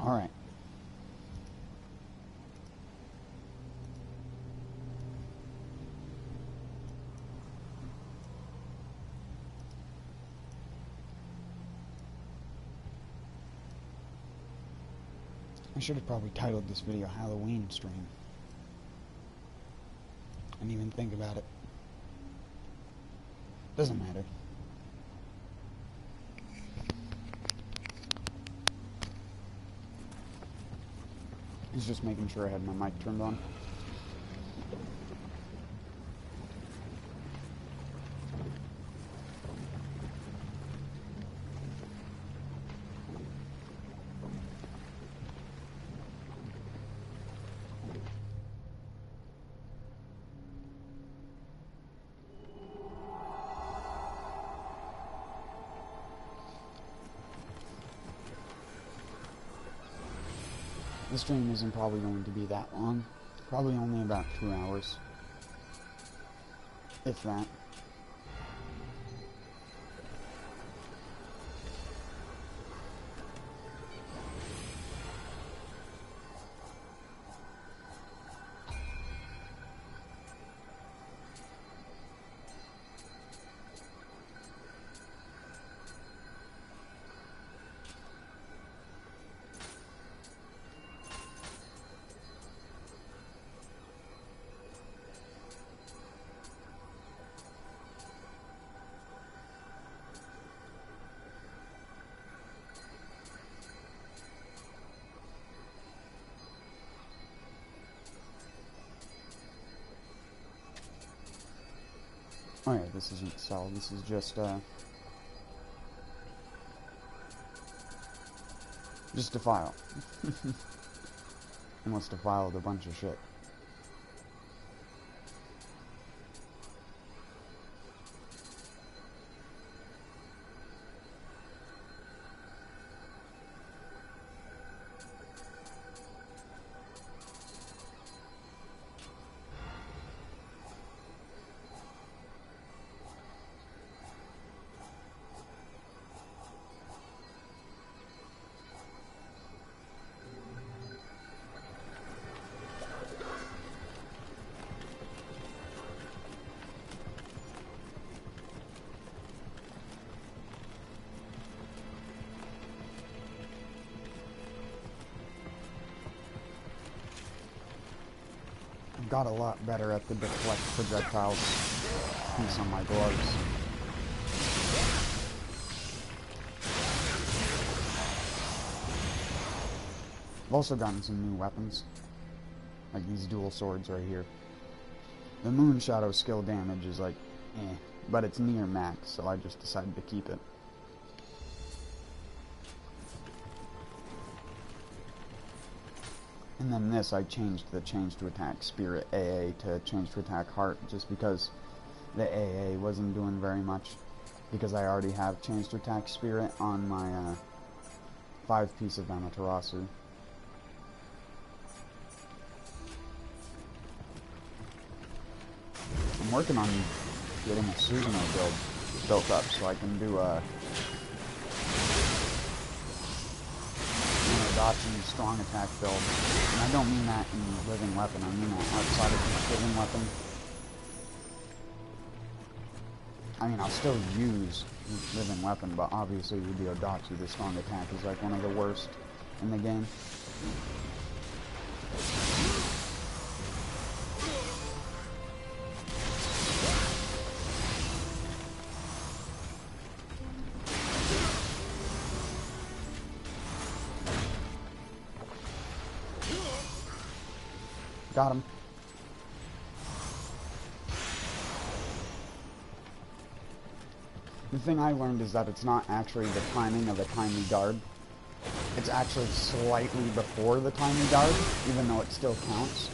Alright. I should have probably titled this video Halloween stream. I didn't even think about it. Doesn't matter. He's just making sure I had my mic turned on. The stream isn't probably going to be that long. Probably only about 2 hours. If that. Oh yeah, this isn't Cell, this is just a file. He must have filed a bunch of shit. Got a lot better at the deflect projectiles piece on my gloves. I've also gotten some new weapons, like these dual swords right here. The Moon Shadow skill damage is like, but it's near max, so I just decided to keep it. And then this, I changed the change to attack Spirit AA to change to attack Heart, just because the AA wasn't doing very much, because I already have change to attack Spirit on my 5-piece of Amaterasu. I'm working on getting a Susanoo build built up so I can do a Dustin strong attack build. And I don't mean that in living weapon, I mean that outside of living weapon. I mean, I'll still use living weapon, but obviously with the Odachi, the strong attack is like one of the worst in the game. Got him. The thing I learned is that it's not actually the timing of a timely guard. It's actually slightly before the timely guard, even though it still counts.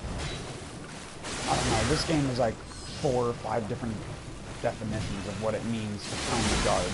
I don't know, this game is like 4 or 5 different definitions of what it means to timely guard.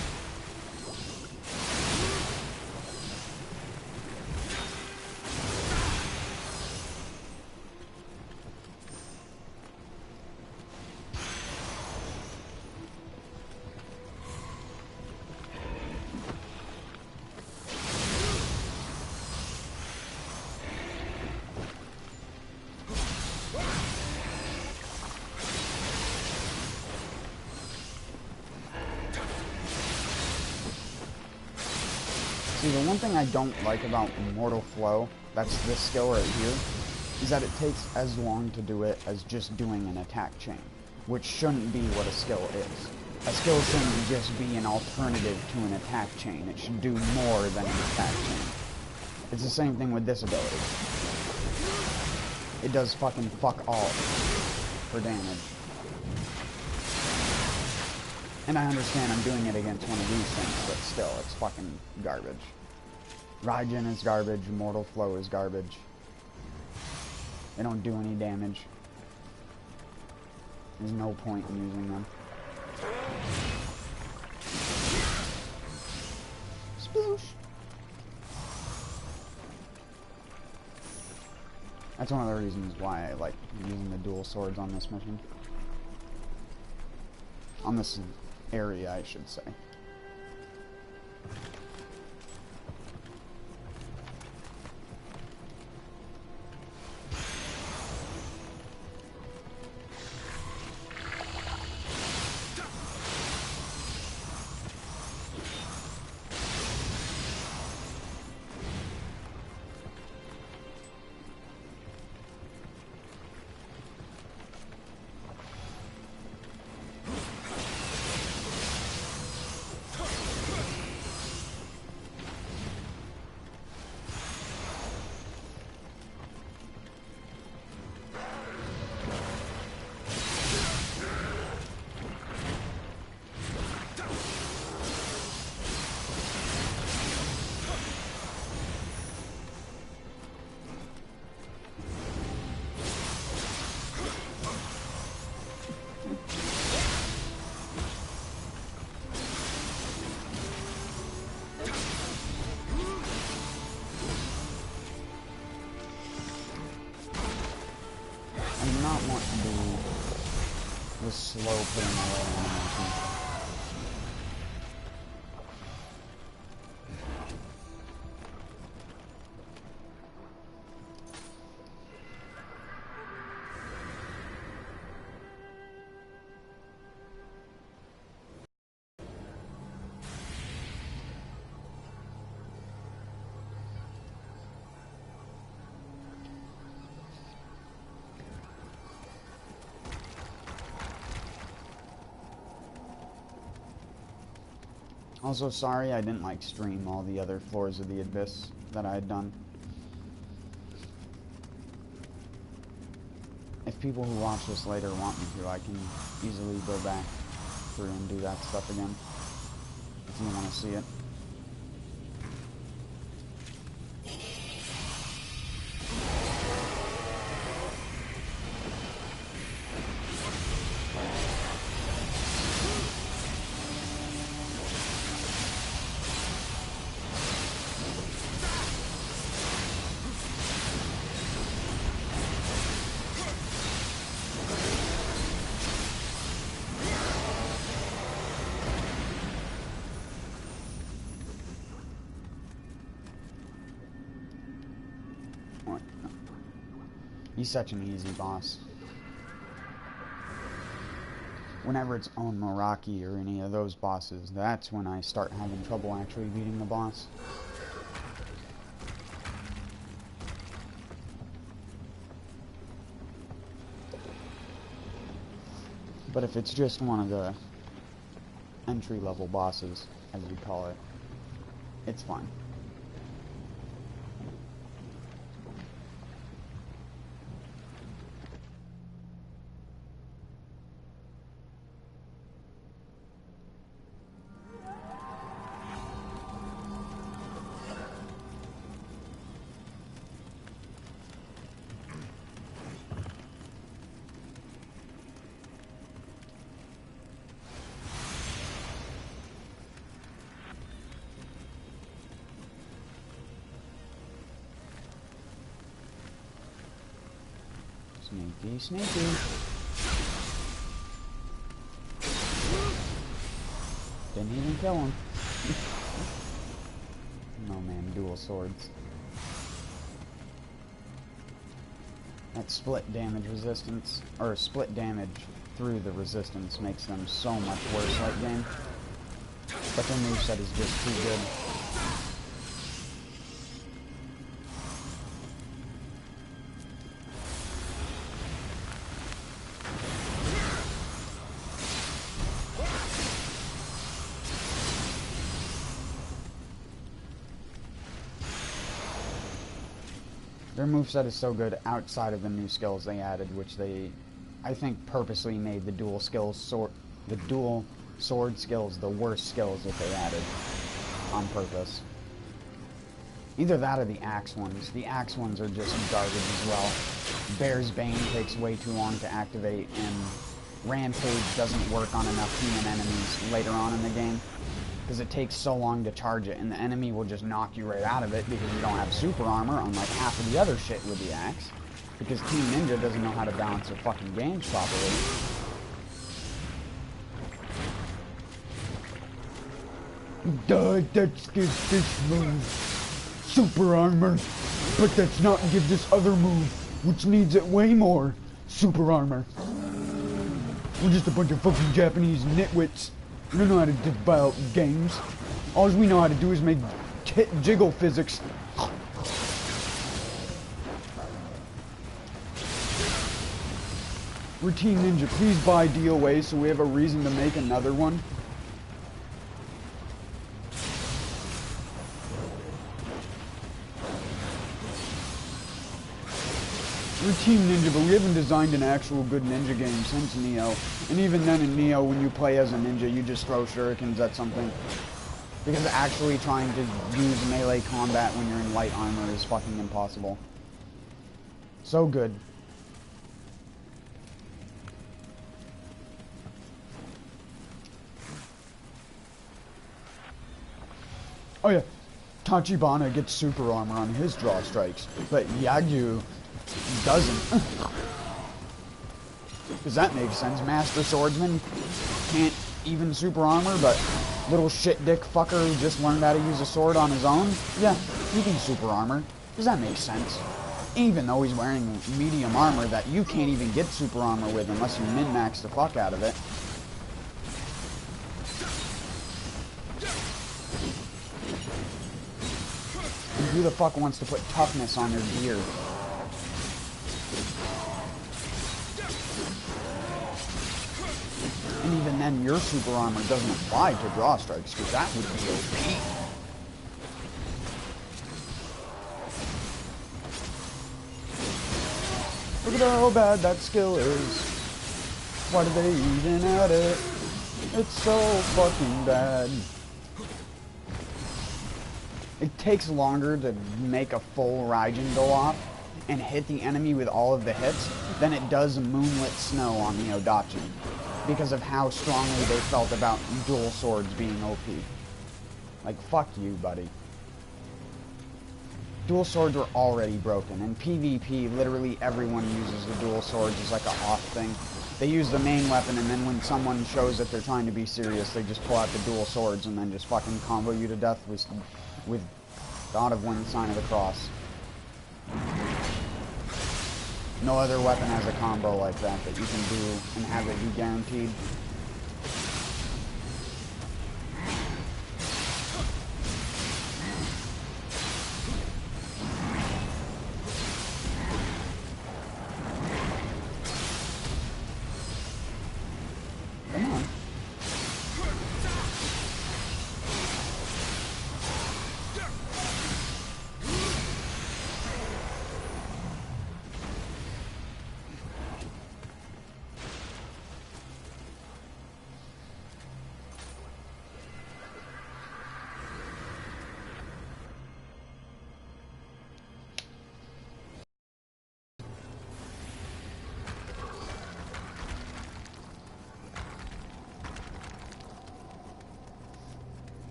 See, the one thing I don't like about Mortal Flow, that's this skill right here, is that it takes as long to do it as just doing an attack chain, which shouldn't be what a skill is. A skill shouldn't just be an alternative to an attack chain. It should do more than an attack chain. It's the same thing with this ability. It does fucking fuck all for damage. And I understand I'm doing it against one of these things, but still, it's fucking garbage. Raijin is garbage, Mortal Flow is garbage. They don't do any damage. There's no point in using them. Sploosh! That's one of the reasons why I like using the dual swords on this mission. On this area, I should say. Slow putting away animation. Also, sorry I didn't like stream all the other floors of the Abyss that I had done. If people who watch this later want me to, I can easily go back through and do that stuff again, if you want to see it. He's such an easy boss. Whenever it's on Meraki or any of those bosses, that's when I start having trouble actually beating the boss. But if it's just one of the entry-level bosses, as we call it, it's fine. Sneaky, sneaky. Didn't even kill him. No man, dual swords. That split damage resistance, or split damage through the resistance makes them so much worse late game. But their moveset is just too good. Their moveset is so good outside of the new skills they added, which they, I think, purposely made the dual sword skills the worst skills that they added on purpose. Either that or the axe ones. The axe ones are just garbage as well. Bear's Bane takes way too long to activate, and Rampage doesn't work on enough human enemies later on in the game, because it takes so long to charge it, and the enemy will just knock you right out of it because you don't have super armor, unlike half of the other shit with the axe, because Team Ninja doesn't know how to balance their fucking games properly. That's give this move super armor, but that's not give this other move, which needs it way more super armor. We're just a bunch of fucking Japanese nitwits. We don't know how to develop games. All we know how to do is make jiggle physics. We're Team Ninja. Please buy DOA so we have a reason to make another one. We're Team Ninja, but we haven't designed an actual good ninja game since Nioh. And even then in Nioh, when you play as a ninja, you just throw shurikens at something. Because actually trying to use melee combat when you're in light armor is fucking impossible. So good. Oh yeah, Tachibana gets super armor on his draw strikes, but Yagyu doesn't. Because that makes sense. Master Swordsman can't even super armor, but little shit dick fucker who just learned how to use a sword on his own, yeah, he can super armor. Does that make sense? Even though he's wearing medium armor that you can't even get super armor with unless you min-max the fuck out of it. And who the fuck wants to put toughness on their gear? And even then, your super armor doesn't apply to draw strikes, because that would be OP. Look at how bad that skill is. Why did they even add it? It's so fucking bad. It takes longer to make a full Raijin go off and hit the enemy with all of the hits than it does Moonlit Snow on the Odachi, because of how strongly they felt about dual swords being OP. Like, fuck you, buddy. Dual swords were already broken. In PvP, literally everyone uses the dual swords as like a off thing. They use the main weapon, and then when someone shows that they're trying to be serious, they just pull out the dual swords and then just fucking combo you to death with God of Wind, Sign of the Cross. No other weapon has a combo like that you can do and have it be guaranteed. Come on.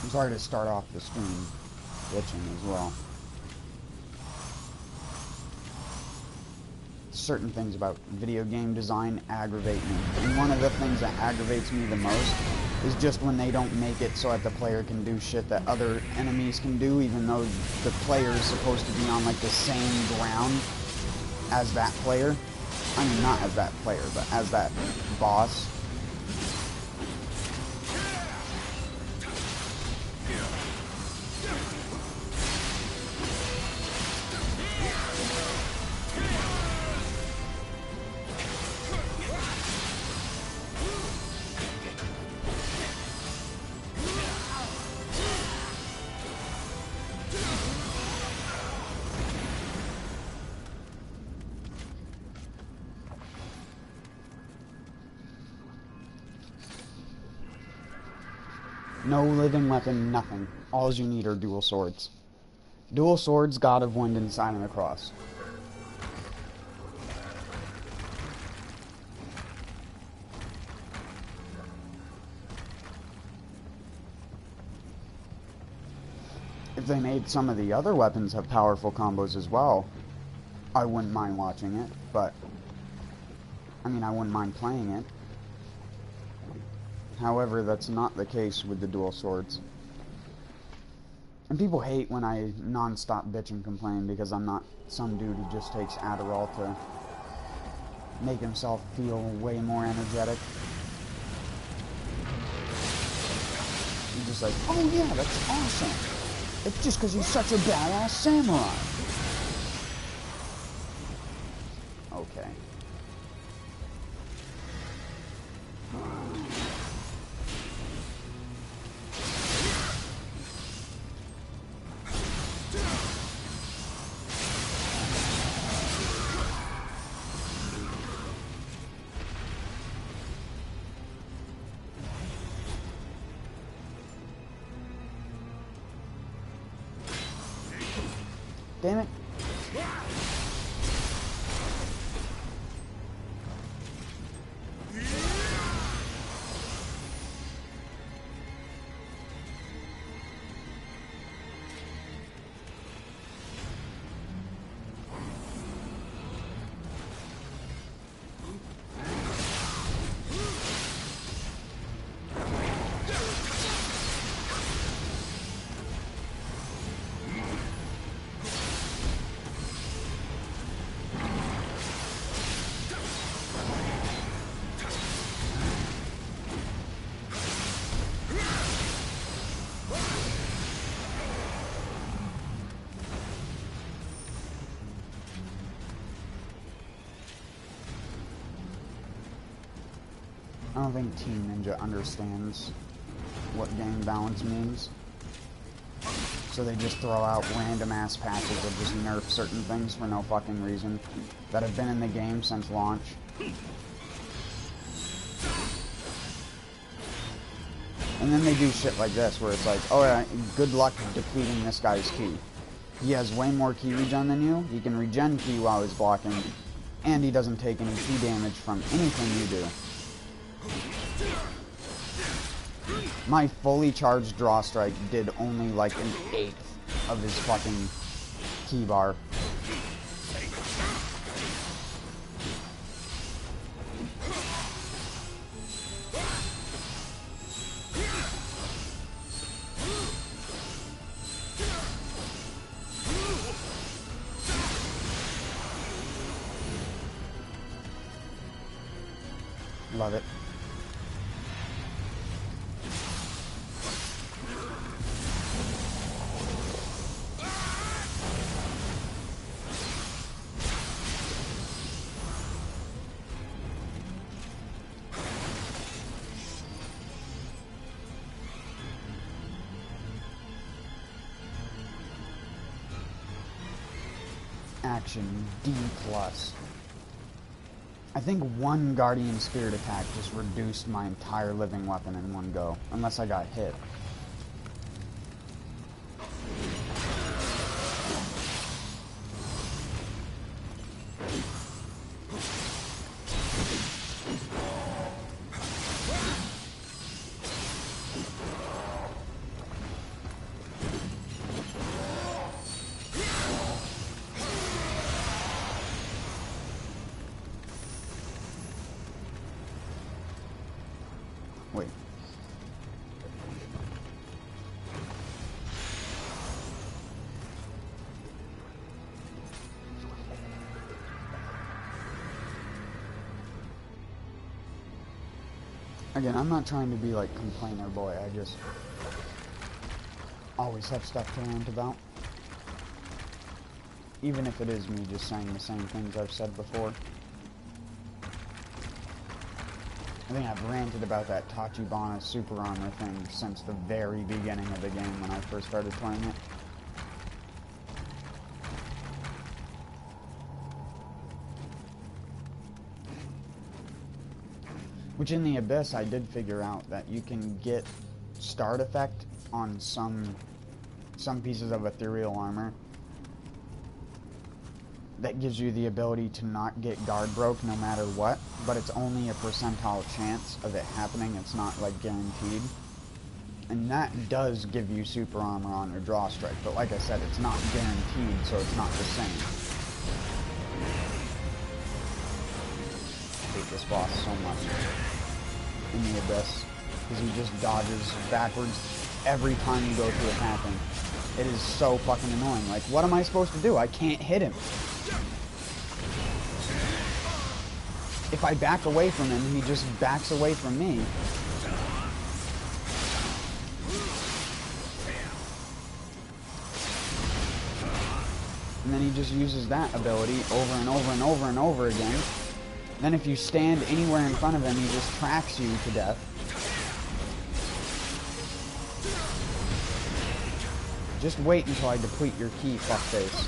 I'm sorry to start off the stream glitching as well. Certain things about video game design aggravate me. And one of the things that aggravates me the most is just when they don't make it so that the player can do shit that other enemies can do, even though the player is supposed to be on like the same ground as that player. I mean, not as that player, but as that boss. No living weapon, nothing. All you need are dual swords. Dual swords, God of Wind, and Sign of the Cross. If they made some of the other weapons have powerful combos as well, I wouldn't mind watching it, but I mean, I wouldn't mind playing it. However, that's not the case with the dual swords. And people hate when I non-stop bitch and complain because I'm not some dude who just takes Adderall to make himself feel way more energetic. You're just like, oh yeah, that's awesome. It's just because he's such a badass samurai. Okay. Damn it. I don't think Team Ninja understands what game balance means. So they just throw out random ass patches that just nerf certain things for no fucking reason that have been in the game since launch. And then they do shit like this where it's like, oh yeah, good luck depleting this guy's ki. He has way more ki regen than you, he can regen ki while he's blocking, and he doesn't take any ki damage from anything you do. My fully charged draw strike did only like an eighth of his fucking key bar. Love it. Action D+. I think one Guardian Spirit attack just reduced my entire living weapon in one go, unless I got hit. Wait. Again, I'm not trying to be like complainer boy, I just always have stuff to rant about. Even if it is me just saying the same things I've said before. I think I've ranted about that Tachibana super armor thing since the very beginning of the game when I first started playing it. Which in the Abyss I did figure out that you can get start effect on some pieces of ethereal armor that gives you the ability to not get guard broke no matter what, but it's only a percentile chance of it happening. It's not like guaranteed. And that does give you super armor on your draw strike, but like I said, it's not guaranteed, so it's not the same. I hate this boss so much in the Abyss, because he just dodges backwards every time you go to attack him. It is so fucking annoying. Like, what am I supposed to do? I can't hit him. If I back away from him, he just backs away from me. And then he just uses that ability over and over and over and over again. Then if you stand anywhere in front of him, he just tracks you to death. Just wait until I deplete your key, fuckface.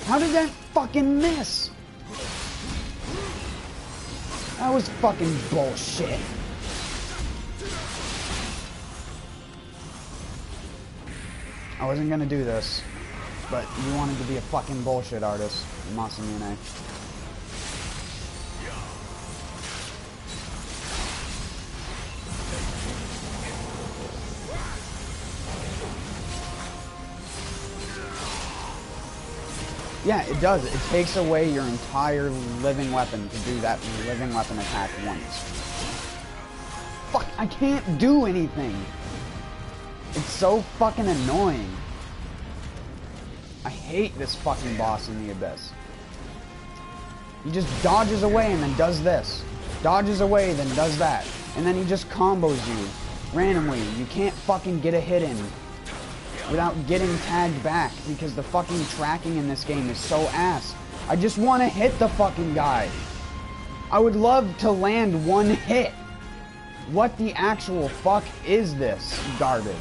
How did that fucking miss? That was fucking bullshit. I wasn't gonna do this, but you wanted to be a fucking bullshit artist, Masamune. Yeah, it does. It takes away your entire living weapon to do that living weapon attack once. Fuck, I can't do anything. It's so fucking annoying. I hate this fucking boss in the Abyss. He just dodges away and then does this. Dodges away, then does that. And then he just combos you randomly. You can't fucking get a hit in without getting tagged back, because the fucking tracking in this game is so ass. I just want to hit the fucking guy. I would love to land one hit. What the actual fuck is this garbage?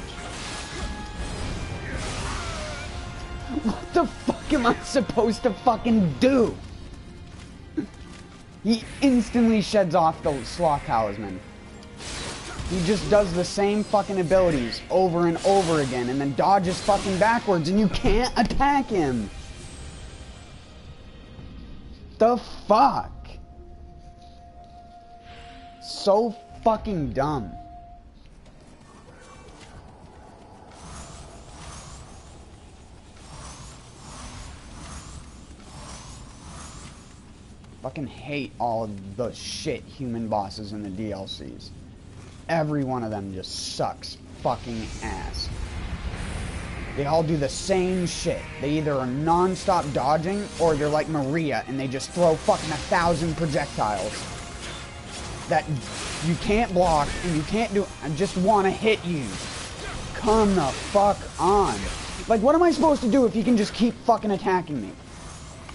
What the fuck am I supposed to fucking do? He instantly sheds off the Sloth Talisman. He just does the same fucking abilities over and over again and then dodges fucking backwards and you can't attack him. The fuck? So fucking dumb. Fucking hate all of the shit human bosses in the DLCs. Every one of them just sucks fucking ass. They all do the same shit. They either are non-stop dodging, or they're like Maria and they just throw fucking 1,000 projectiles that you can't block and you can't do. I just want to hit you. Come the fuck on. Like, what am I supposed to do if he can just keep fucking attacking me?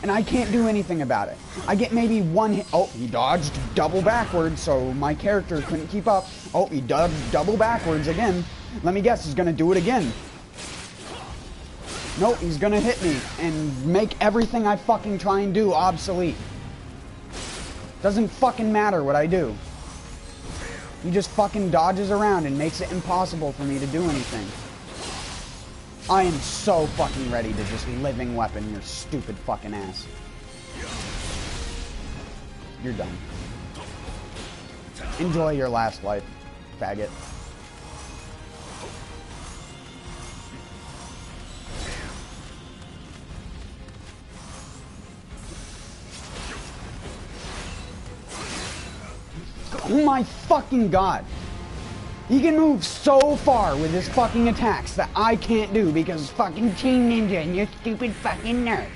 And I can't do anything about it. I get maybe one hit. Oh, he dodged double backwards, so my character couldn't keep up. Oh, he dodged double backwards again. Let me guess, he's gonna do it again. Nope, he's gonna hit me and make everything I fucking try and do obsolete. Doesn't fucking matter what I do. He just fucking dodges around and makes it impossible for me to do anything. I am so fucking ready to just living weapon your stupid fucking ass. You're done. Enjoy your last life, faggot. Oh my fucking god. He can move so far with his fucking attacks that I can't do because fucking Team Ninja and your stupid fucking nerf.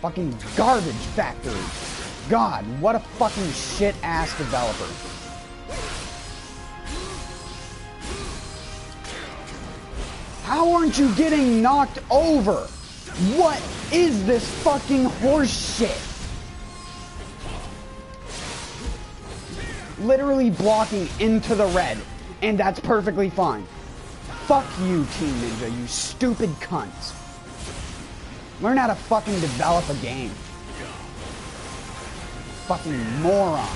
Fucking garbage factory. God, what a fucking shit-ass developer. How aren't you getting knocked over? What is this fucking horse shit? Literally blocking into the red, and that's perfectly fine. Fuck you, Team Ninja, you stupid cunts. Learn how to fucking develop a game. Fucking morons.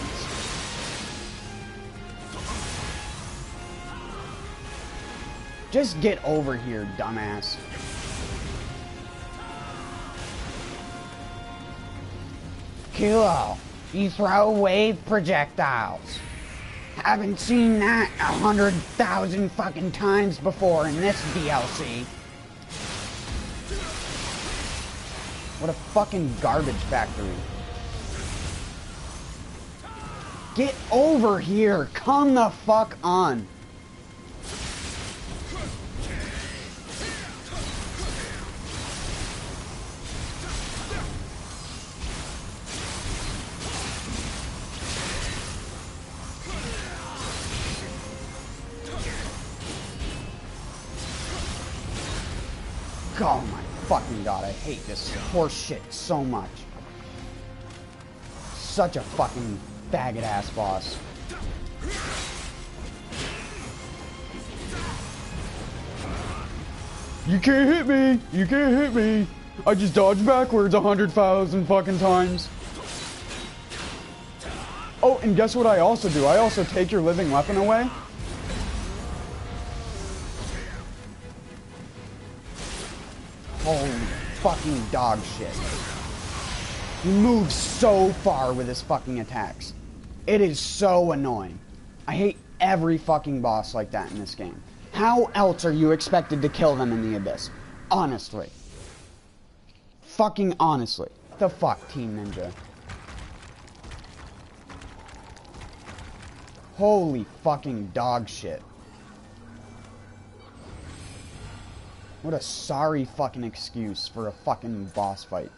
Just get over here, dumbass. Cool. You throw wave projectiles. Haven't seen that 100,000 fucking times before in this DLC. What a fucking garbage factory. Get over here. Come the fuck on. Oh my fucking god, I hate this horse shit so much. Such a fucking faggot ass boss. You can't hit me! You can't hit me! I just dodged backwards 100,000 fucking times. Oh, and guess what I also do? I also take your living weapon away. Holy fucking dog shit. He moves so far with his fucking attacks. It is so annoying. I hate every fucking boss like that in this game. How else are you expected to kill them in the Abyss? Honestly. Fucking honestly. What the fuck, Team Ninja? Holy fucking dog shit. What a sorry fucking excuse for a fucking boss fight.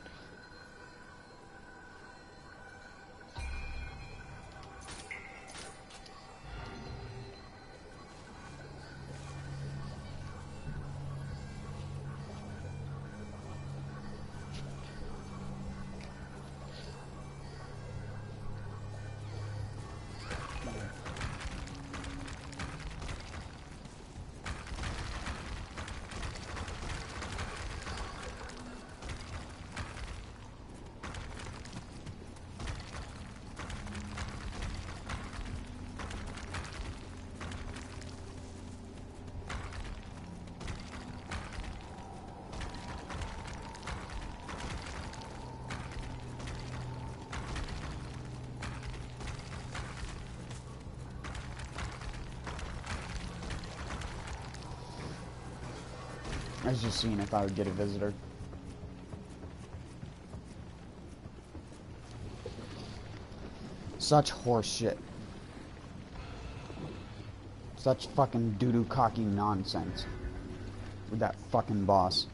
I was just seeing if I would get a visitor. Such horse shit. Such fucking doo-doo cocky nonsense. With that fucking boss.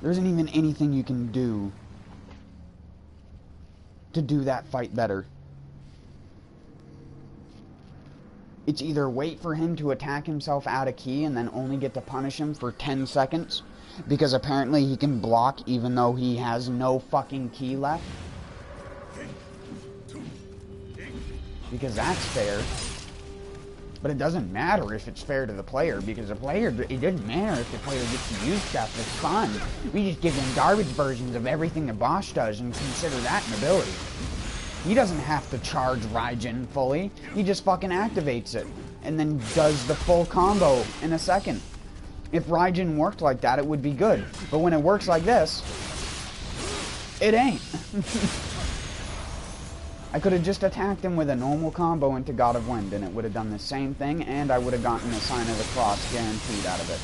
There isn't even anything you can do to do that fight better. It's either wait for him to attack himself out of key and then only get to punish him for 10 seconds, because apparently he can block even though he has no fucking key left. Because that's fair. But it doesn't matter if it's fair to the player, because the player, it doesn't matter if the player gets to use stuff. It's fun. We just give them garbage versions of everything the boss does and consider that an ability. He doesn't have to charge Raijin fully. He just fucking activates it and then does the full combo in a second. If Raijin worked like that, it would be good. But when it works like this, it ain't. I could have just attacked him with a normal combo into God of Wind and it would have done the same thing, and I would have gotten a Sign of the Cross guaranteed out of it.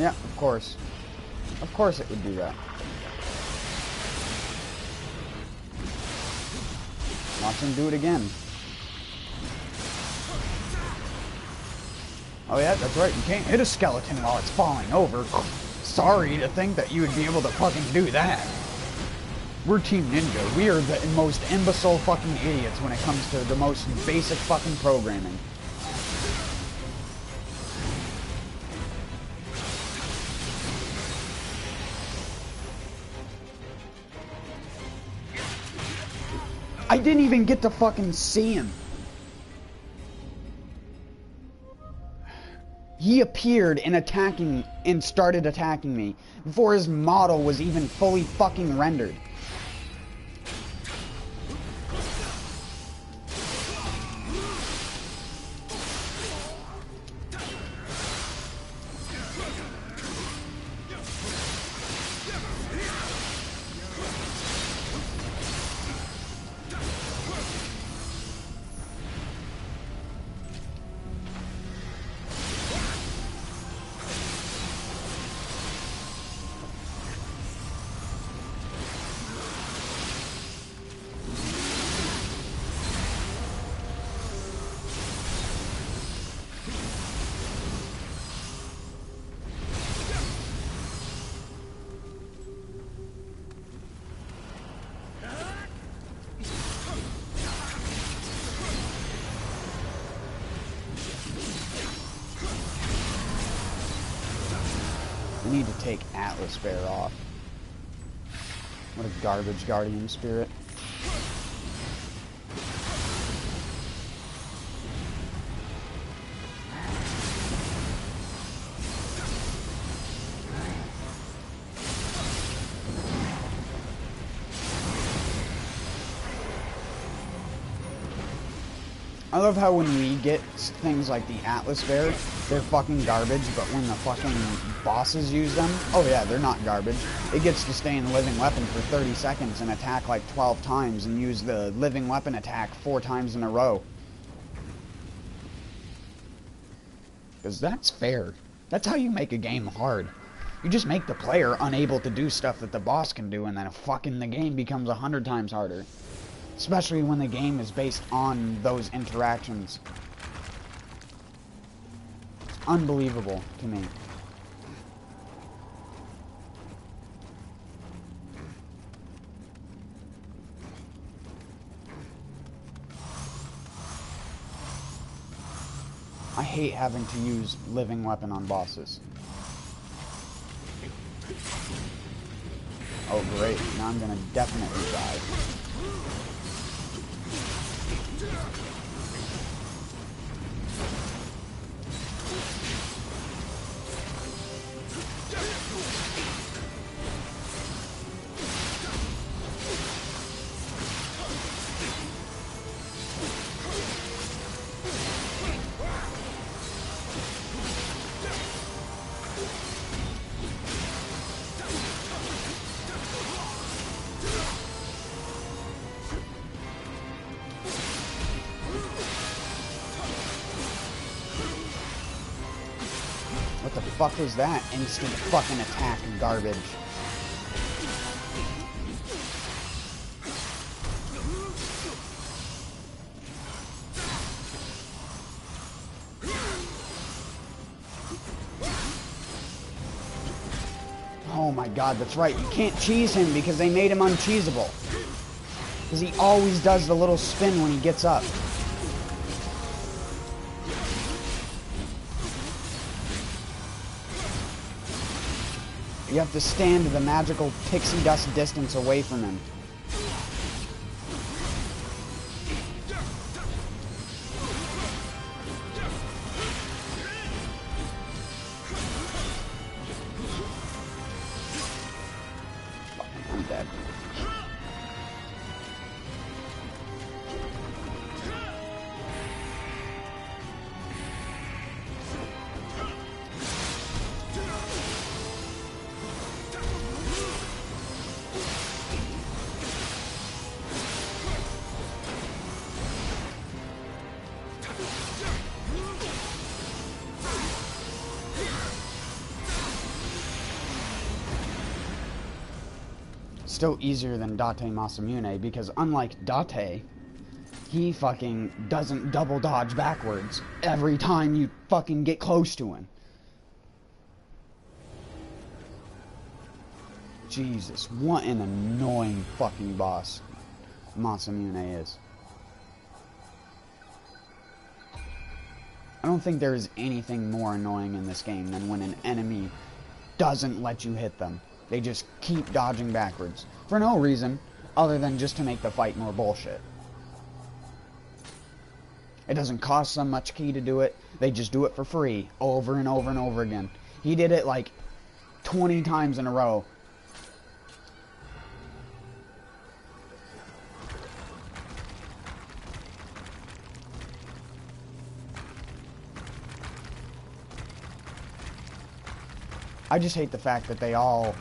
Yeah, of course. Of course it would do that. Watch him do it again. Oh yeah, that's right. You can't hit a skeleton while it's falling over. Sorry to think that you would be able to fucking do that. We're Team Ninja. We are the most imbecile fucking idiots when it comes to the most basic fucking programming. I didn't even get to fucking see him. He appeared and started attacking me before his model was even fully fucking rendered. We need to take Atlas Bear off. What a garbage guardian spirit. I love how when we get things like the Atlas Bear, they're fucking garbage, but when the fucking bosses use them, oh yeah, they're not garbage. It gets to stay in the living weapon for 30 seconds and attack like 12 times and use the living weapon attack 4 times in a row. Because that's fair. That's how you make a game hard. You just make the player unable to do stuff that the boss can do, and then fucking the game becomes 100 times harder. Especially when the game is based on those interactions. It's unbelievable to me. I hate having to use living weapon on bosses. Oh great, now I'm gonna definitely die. What the fuck was that? Instant fucking attack and garbage. Oh my god, that's right. You can't cheese him because they made him uncheesable. Because he always does the little spin when he gets up. You have to stand the magical pixie dust distance away from him. I'm dead. Still easier than Date Masamune, because unlike Date, he fucking doesn't double dodge backwards every time you fucking get close to him. Jesus, what an annoying fucking boss Masamune is. I don't think there is anything more annoying in this game than when an enemy doesn't let you hit them. They just keep dodging backwards for no reason other than just to make the fight more bullshit. It doesn't cost them much key to do it. They just do it for free over and over and over again. He did it like 20 times in a row. I just hate the fact that they all,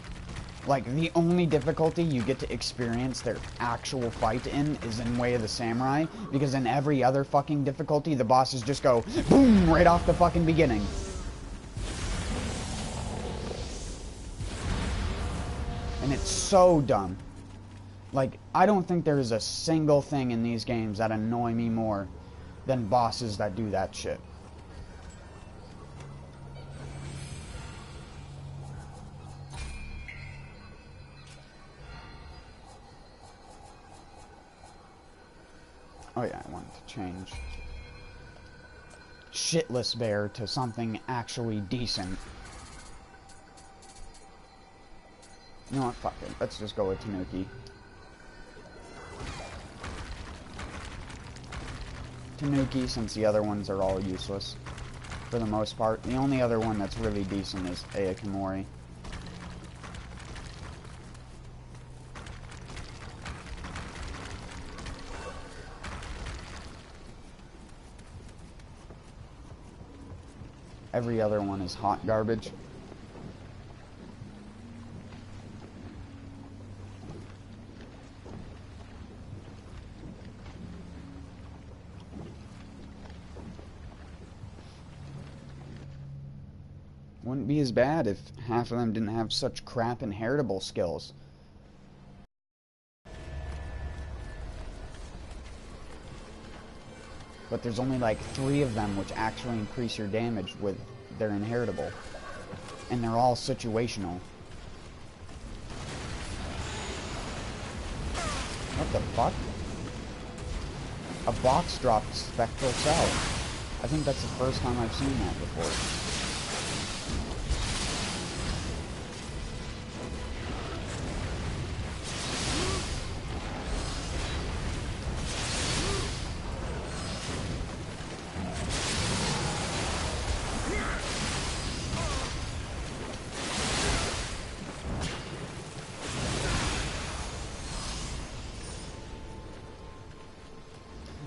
like, the only difficulty you get to experience their actual fight in is in Way of the Samurai, because in every other fucking difficulty, the bosses just go, boom, right off the fucking beginning. And it's so dumb. Like, I don't think there is a single thing in these games that annoy me more than bosses that do that shit. Oh yeah, I wanted to change Shitless Bear to something actually decent. You know what, fuck it. Let's just go with Tanuki. Tanuki, since the other ones are all useless, for the most part. The only other one that's really decent is Ayakamori. Every other one is hot garbage. Wouldn't be as bad if half of them didn't have such crap inheritable skills. But there's only like 3 of them which actually increase your damage with their inheritable. And they're all situational. What the fuck? A box dropped Spectral Cell. I think that's the first time I've seen that before.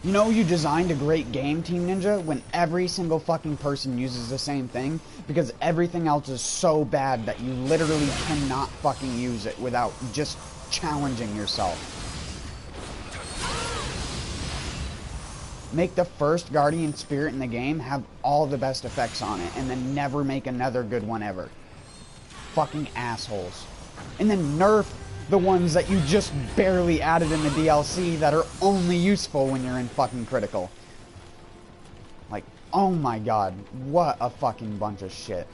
You know you designed a great game, Team Ninja, when every single fucking person uses the same thing, because everything else is so bad that you literally cannot fucking use it without just challenging yourself. Make the first Guardian Spirit in the game have all the best effects on it, and then never make another good one ever. Fucking assholes. And then nerf the ones that you just barely added in the DLC that are only useful when you're in fucking critical. Like, oh my god, what a fucking bunch of shit.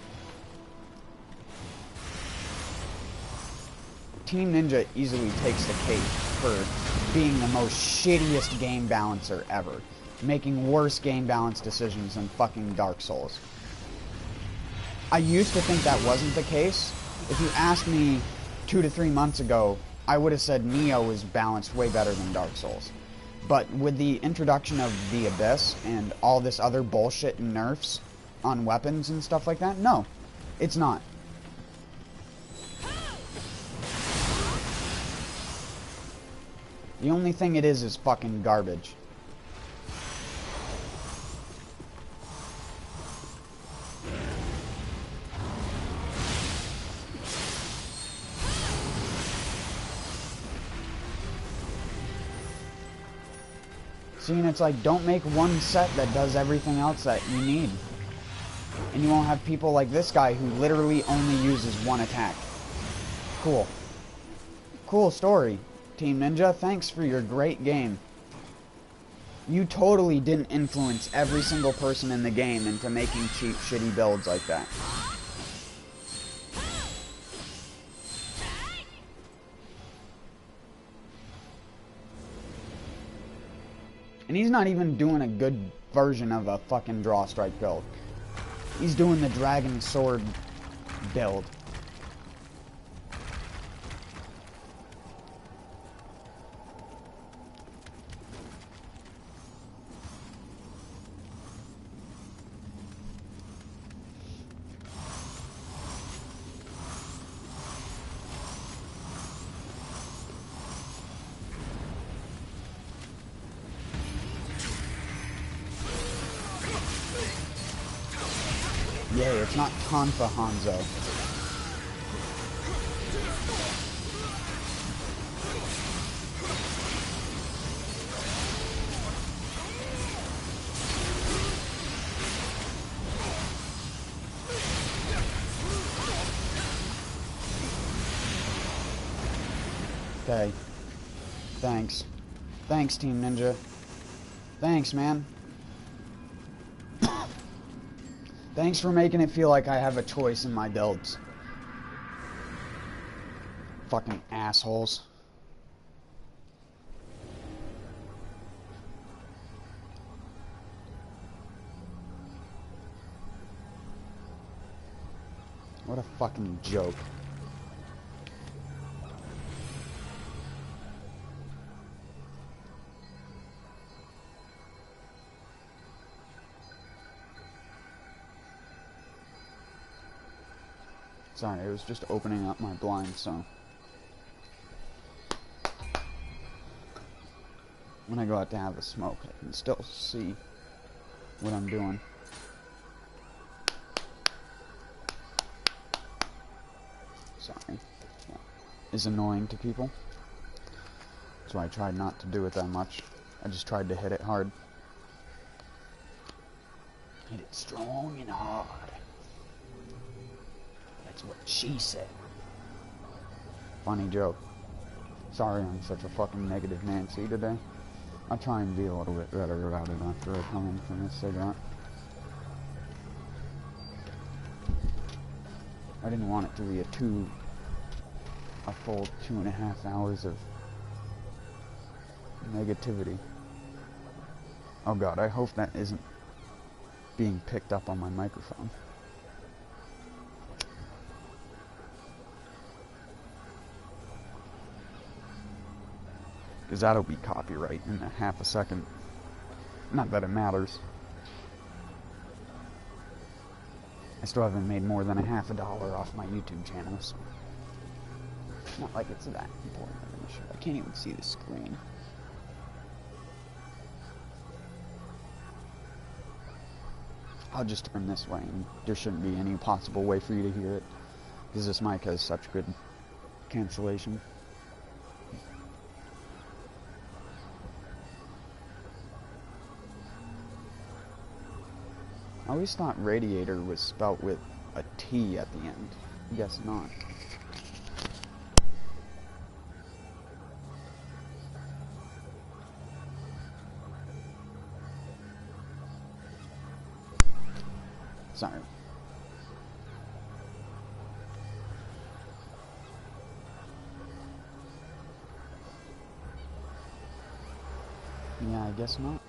Team Ninja easily takes the cake for being the most shittiest game balancer ever. Making worse game balance decisions than fucking Dark Souls. I used to think that wasn't the case. If you asked me 2 to 3 months ago, I would have said Nioh is balanced way better than Dark Souls. But with the introduction of the Abyss and all this other bullshit and nerfs on weapons and stuff like that, no, it's not. The only thing it is fucking garbage. See, and it's like, don't make one set that does everything else that you need. And you won't have people like this guy who literally only uses one attack. Cool. cool story, Team Ninja. Thanks for your great game. You totally didn't influence every single person in the game into making cheap, shitty builds like that. And he's not even doing a good version of a fucking draw strike build. He's doing the dragon sword build. Yay, it's not Tonfa Hanzo. Okay. Thanks. Thanks, Team Ninja. Thanks, man. Thanks for making it feel like I have a choice in my builds. Fucking assholes. What a fucking joke. Sorry, I was just opening up my blinds, so when I go out to have a smoke, I can still see what I'm doing. Sorry. That is annoying to people. So I tried not to do it that much. I just tried to hit it hard. Hit it strong and hard. That's what she said. Funny joke. Sorry I'm such a fucking negative Nancy today. I'll try and be a little bit better about it after I come in from this cigarette. I didn't want it to be a full 2.5 hours of negativity. Oh god, I hope that isn't being picked up on my microphone. Because that'll be copyright in a half a second. Not that it matters. I still haven't made more than $50 off my YouTube channel, so not like it's that important of an issue. I can't even see the screen. I'll just turn this way, and there shouldn't be any possible way for you to hear it, because this mic has such good cancellation. I always thought radiator was spelt with a T at the end. I guess not. Sorry. Yeah, I guess not.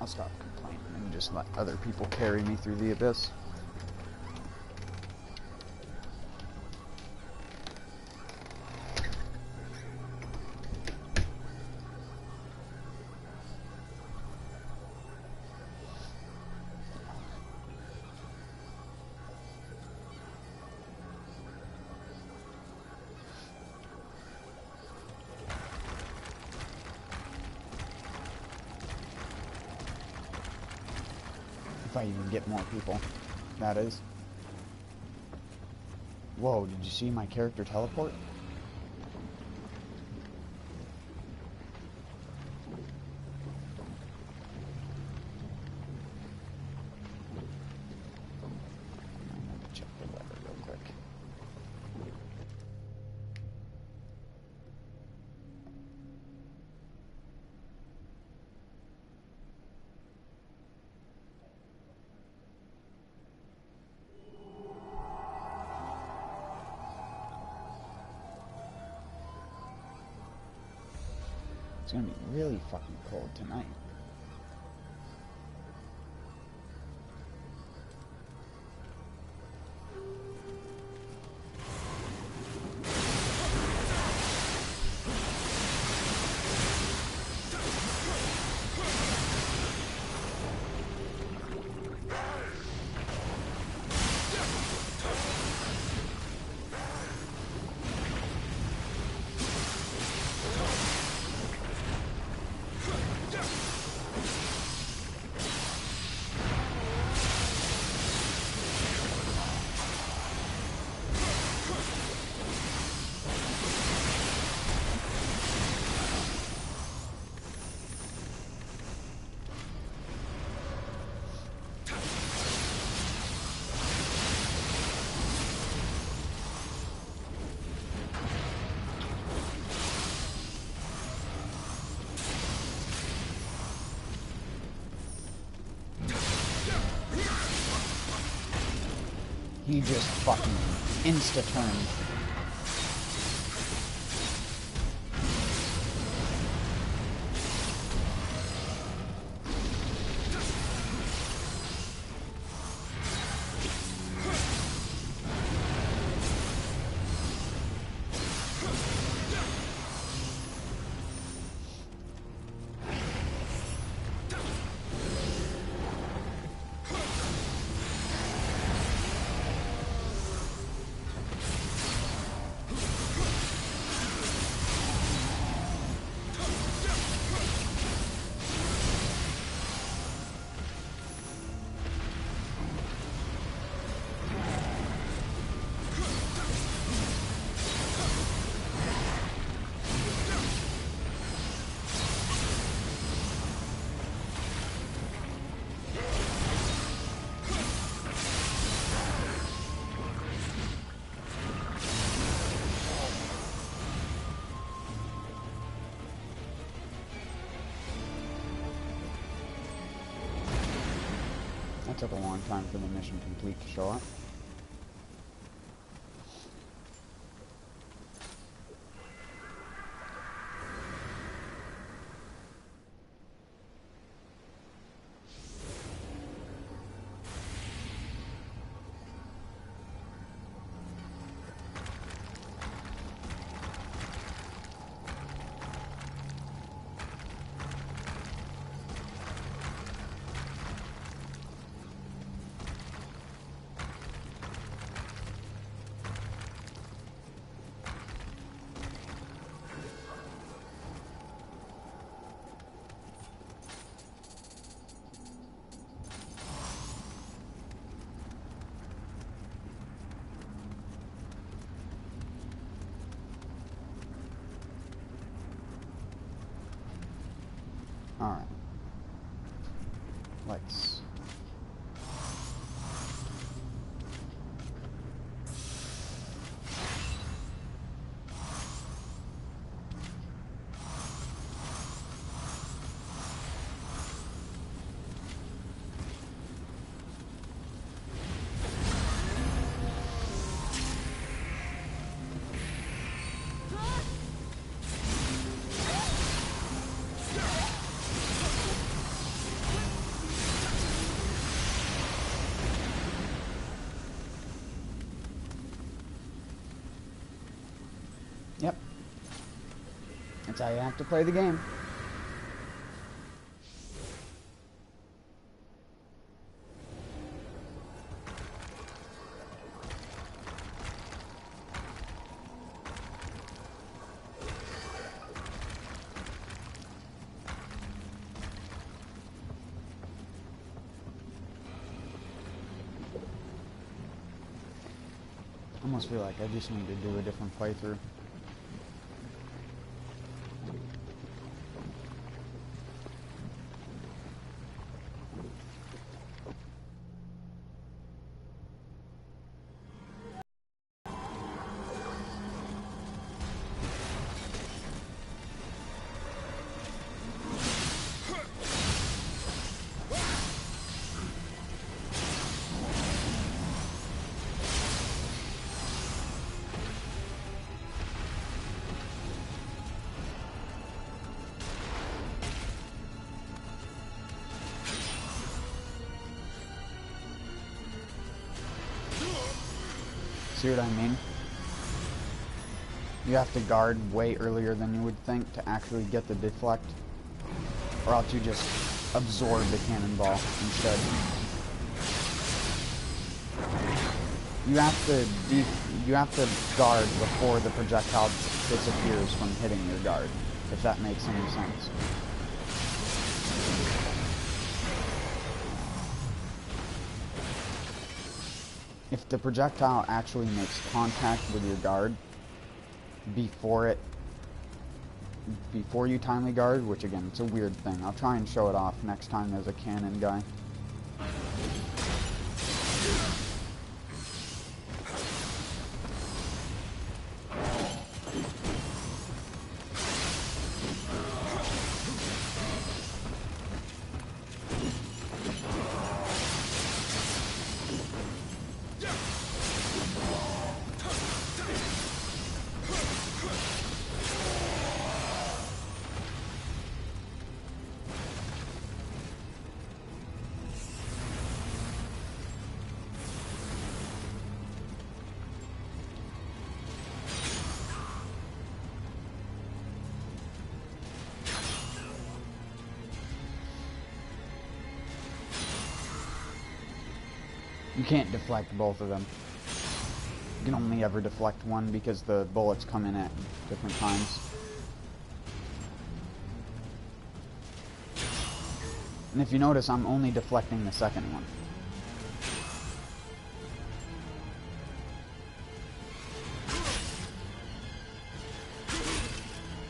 I'll stop complaining and just let other people carry me through the abyss. If I even get more people, that is. Whoa, did you see my character teleport? I'm gonna check the weather real quick. It's gonna be really fucking cold tonight. He just fucking insta-turned. That took a long time for the mission complete to show up. Alright. Lights. Yep. That's how you have to play the game. I almost feel like I just need to do a different playthrough. See what I mean? You have to guard way earlier than you would think to actually get the deflect, or else you just absorb the cannonball instead. You have to guard before the projectile disappears from hitting your guard, if that makes any sense. If the projectile actually makes contact with your guard before you timely guard, which again, it's a weird thing. I'll try and show it off next time there's a cannon guy. You can't deflect both of them. You can only ever deflect one because the bullets come in at different times. And if you notice, I'm only deflecting the second one.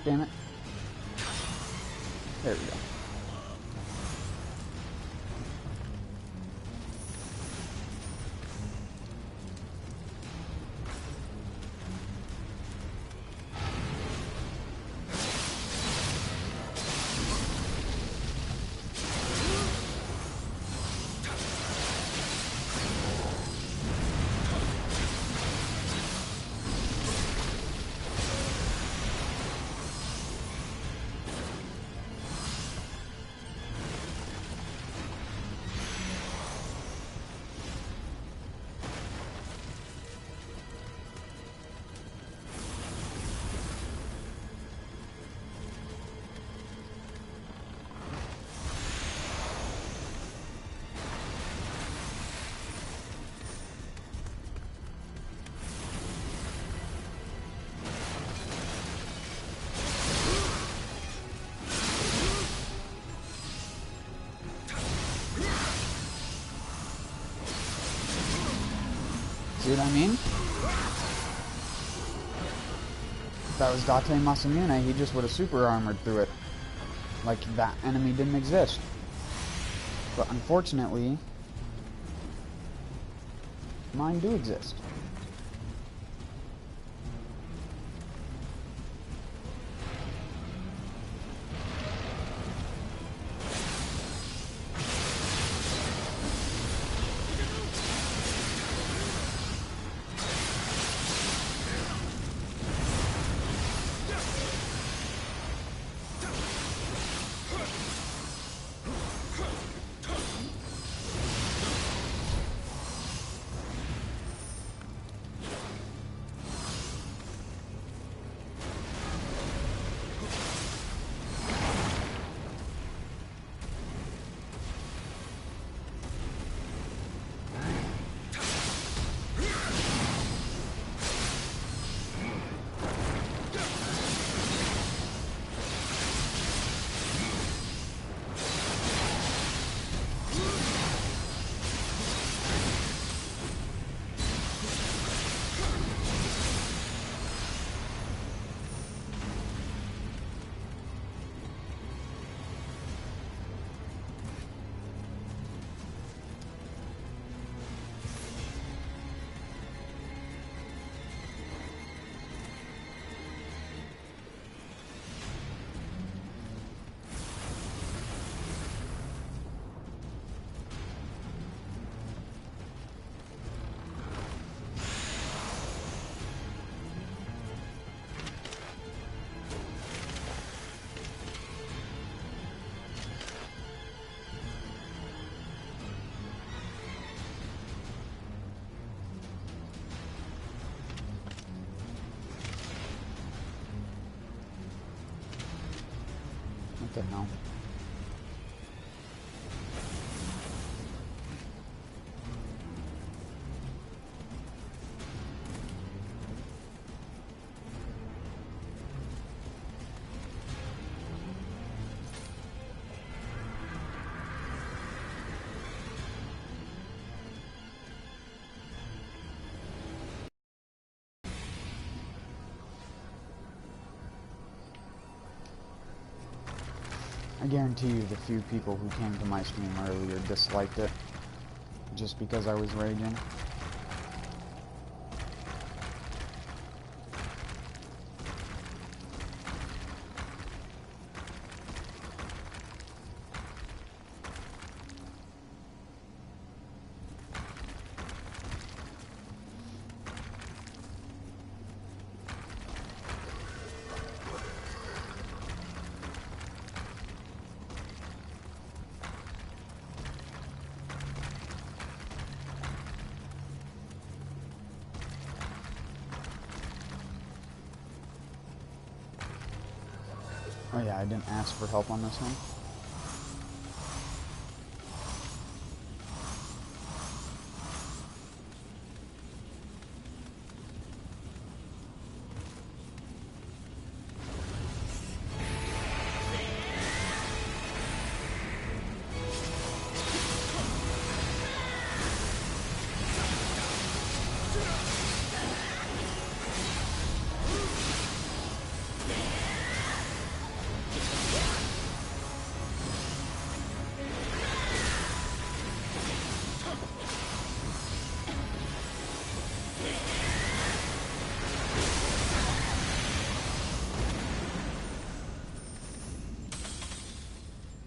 Damn it. There we go. See what I mean? If that was Date Masamune, he just would have super armored through it. Like that enemy didn't exist. But unfortunately, mine do exist. Something, no. I guarantee you the few people who came to my stream earlier disliked it just because I was raging. Oh yeah, I didn't ask for help on this one.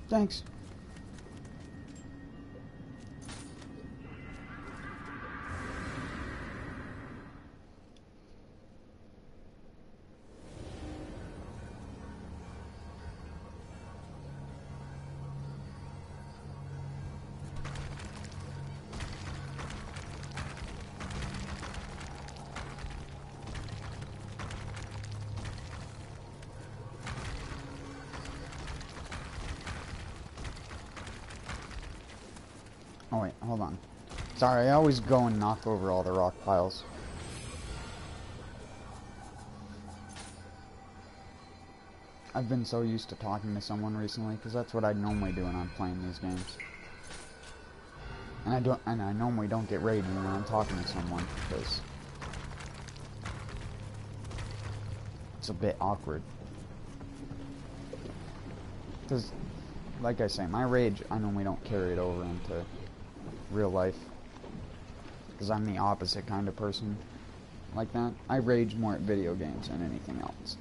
Thanks. Oh wait, hold on. Sorry, I always go and knock over all the rock piles. I've been so used to talking to someone recently, because that's what I normally do when I'm playing these games. And I normally don't get raging when I'm talking to someone, because it's a bit awkward. Because, like I say, my rage, I normally don't carry it over into real life, because I'm the opposite kind of person like that. I rage more at video games than anything else.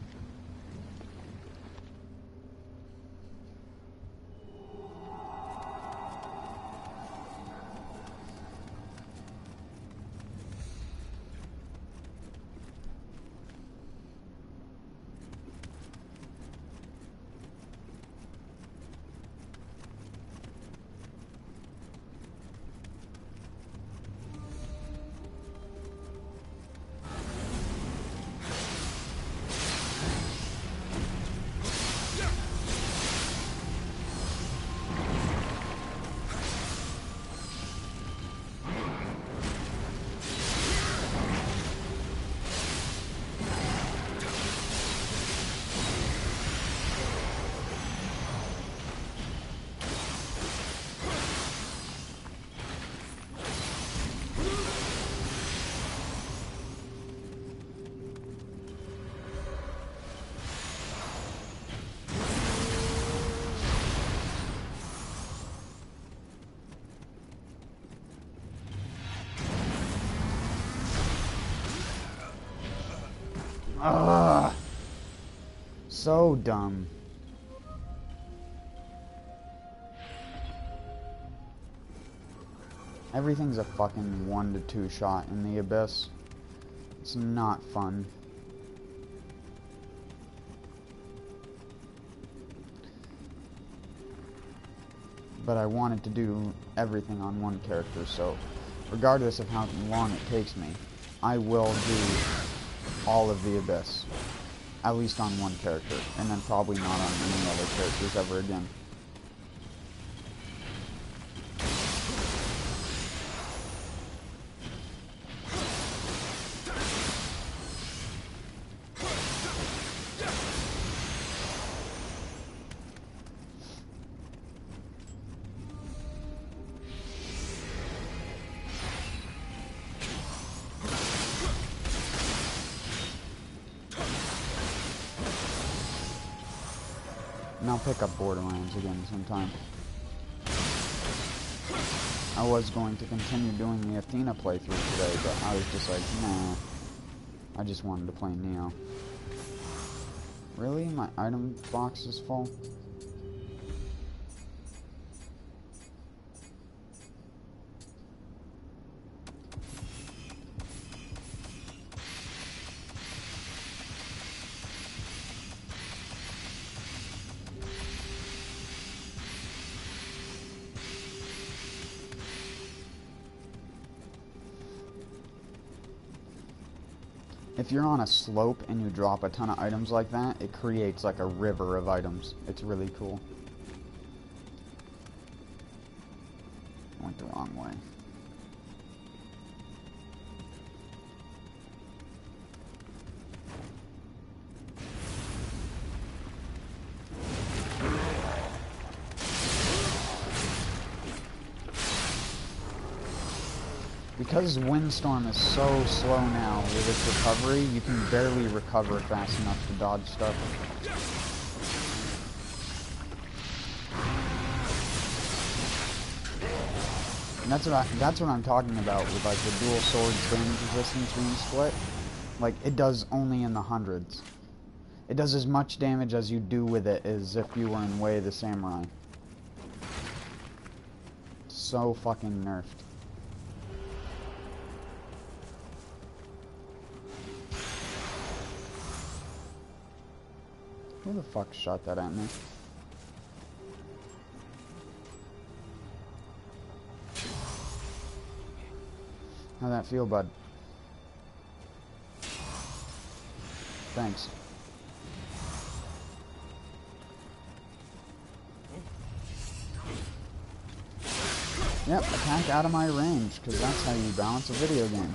Ugh. So dumb. Everything's a fucking 1 to 2 shot in the abyss. It's not fun. But I wanted to do everything on one character, so regardless of how long it takes me, I will do all of the abyss. At least on one character, and then probably not on any other characters ever again. And I'll pick up Borderlands again sometime. I was going to continue doing the Athena playthrough today, but I was just like, nah. I just wanted to play Nioh. Really? My item box is full? If you're on a slope and you drop a ton of items like that, it creates like a river of items. It's really cool. I went the wrong way. Because Windstorm is so slow now with its recovery, you can barely recover fast enough to dodge stuff. And that's what I'm talking about with like the dual swords damage resistance being split. Like, it does only in the hundreds. It does as much damage as you do with it as if you were in Way of the Samurai. So fucking nerfed. Who the fuck shot that at me? How'd that feel, bud? Thanks. Yep, attack out of my range, because that's how you balance a video game.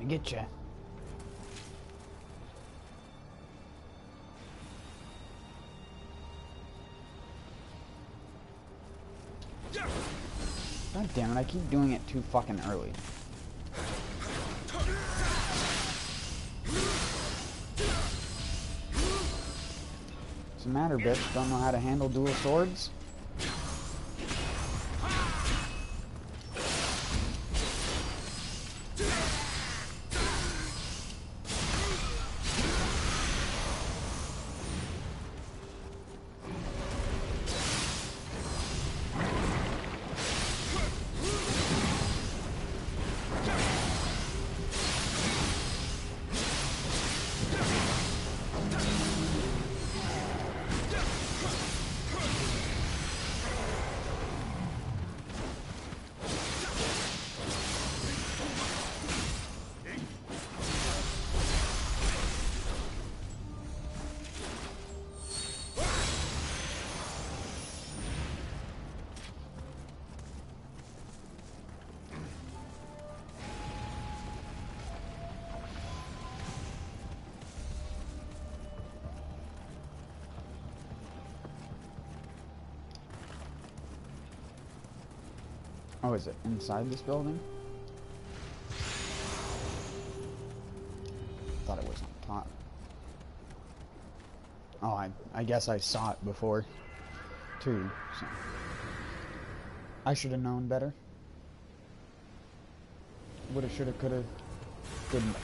Get you. God damn it, I keep doing it too fucking early. What's the matter, bitch? Don't know how to handle dual swords? Oh, is it inside this building? Thought it was on top. Oh, I guess I saw it before, too, so. I should have known better. Woulda, shoulda, coulda, didn't.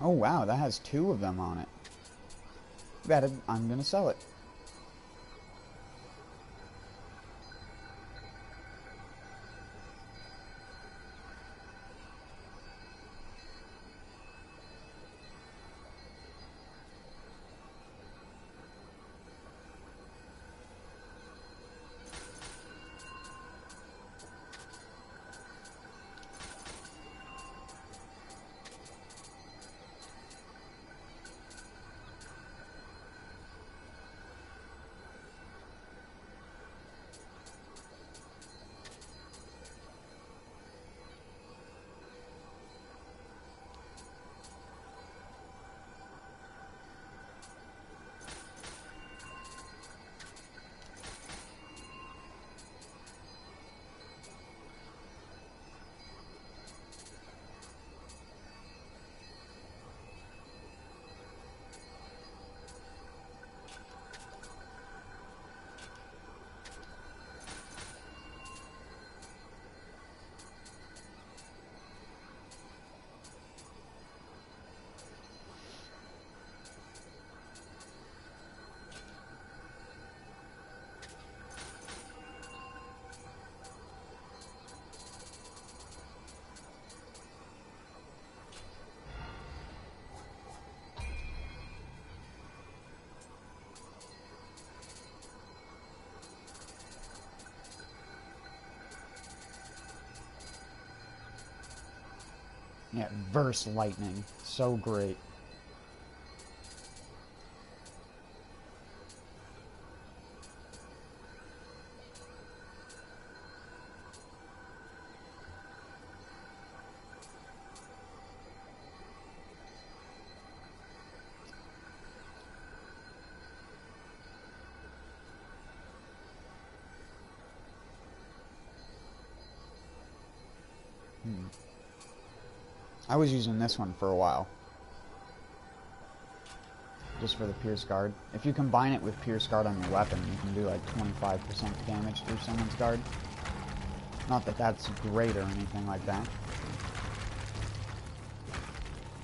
Oh wow, that has 2 of them on it. Bet it, I'm gonna sell it. Yeah, verse lightning. So great. I was using this one for a while. Just for the Pierce Guard. If you combine it with Pierce Guard on your weapon, you can do like 25% damage through someone's guard. Not that that's great or anything like that.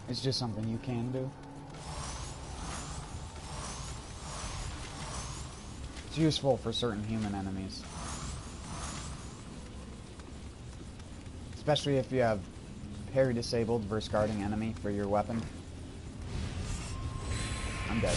It's just something you can do. It's useful for certain human enemies. Especially if you have parry disabled versus guarding enemy for your weapon. I'm dead.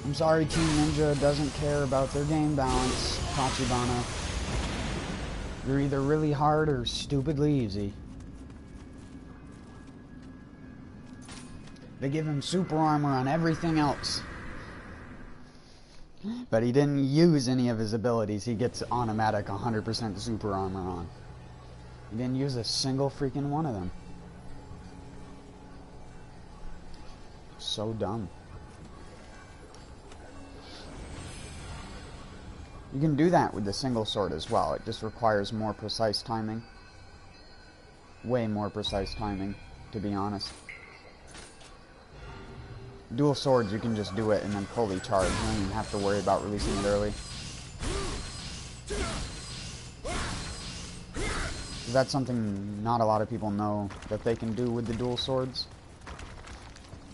I'm sorry, Team Ninja doesn't care about their game balance, Tachibana. You're either really hard or stupidly easy. They give him super armor on everything else. But he didn't use any of his abilities. He gets automatic 100% super armor on. He didn't use a single freaking one of them. So dumb. You can do that with the single sword as well. It just requires more precise timing. Way more precise timing, to be honest. Dual swords, you can just do it and then fully charge. You don't even have to worry about releasing it early. That's something not a lot of people know that they can do with the dual swords,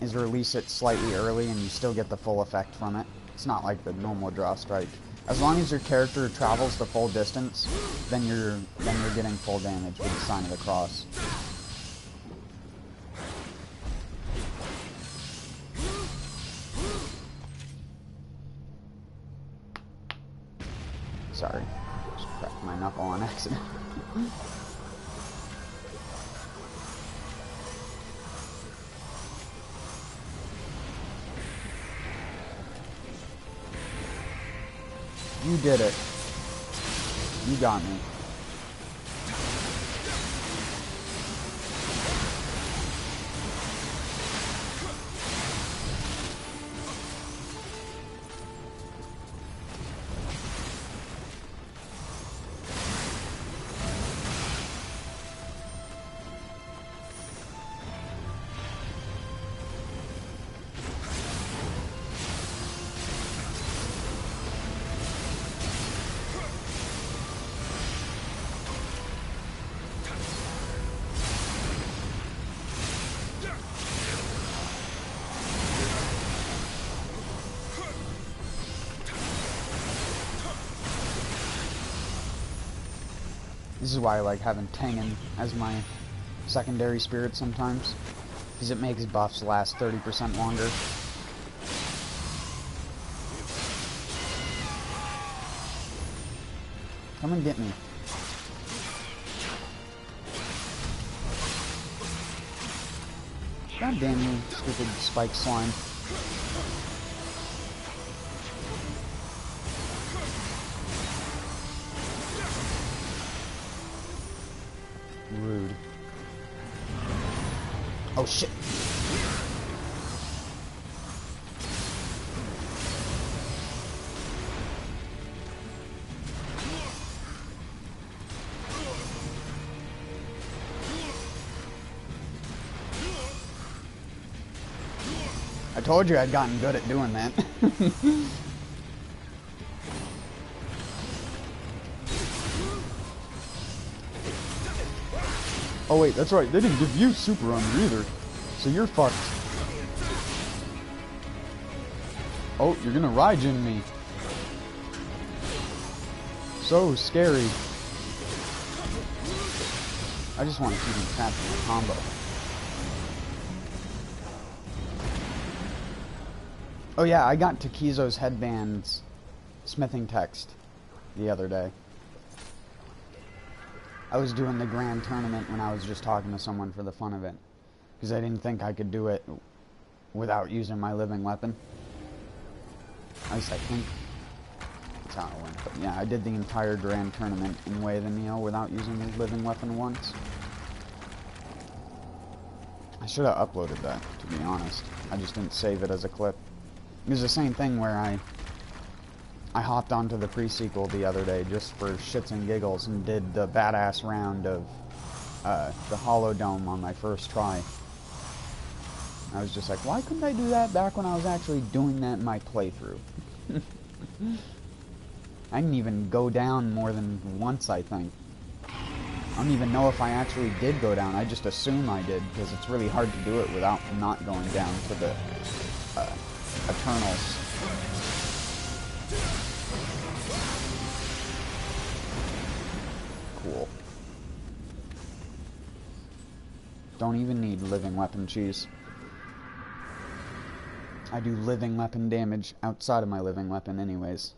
is release it slightly early and you still get the full effect from it. It's not like the normal draw strike. As long as your character travels the full distance, then you're getting full damage with the sign of the cross. Sorry, just cracked my knuckle on accident. You did it. You got me. This is why I like having Tengen as my secondary spirit sometimes, because it makes buffs last 30% longer. Come and get me. God damn you, stupid spike slime. Rude. Oh shit. I told you I'd gotten good at doing that. Oh wait, that's right, they didn't give you super armor either. So you're fucked. Oh, you're gonna Raijin me. So scary. I just want to keep him trapped in a combo. Oh yeah, I got Takizo's headband's smithing text the other day. I was doing the grand tournament when I was just talking to someone for the fun of it, because I didn't think I could do it without using my living weapon. At least I think that's how it went. But yeah, I did the entire grand tournament in Way the Nioh without using the living weapon once. I should have uploaded that, to be honest. I just didn't save it as a clip. It was the same thing where I hopped onto the pre-sequel the other day just for shits and giggles and did the badass round of the Hollow Dome on my first try. I was just like, why couldn't I do that back when I was actually doing that in my playthrough? I didn't even go down more than once, I think. I don't even know if I actually did go down. I just assume I did, because it's really hard to do it without not going down to the Eternals. Cool. Don't even need living weapon cheese. I do living weapon damage outside of my living weapon anyways.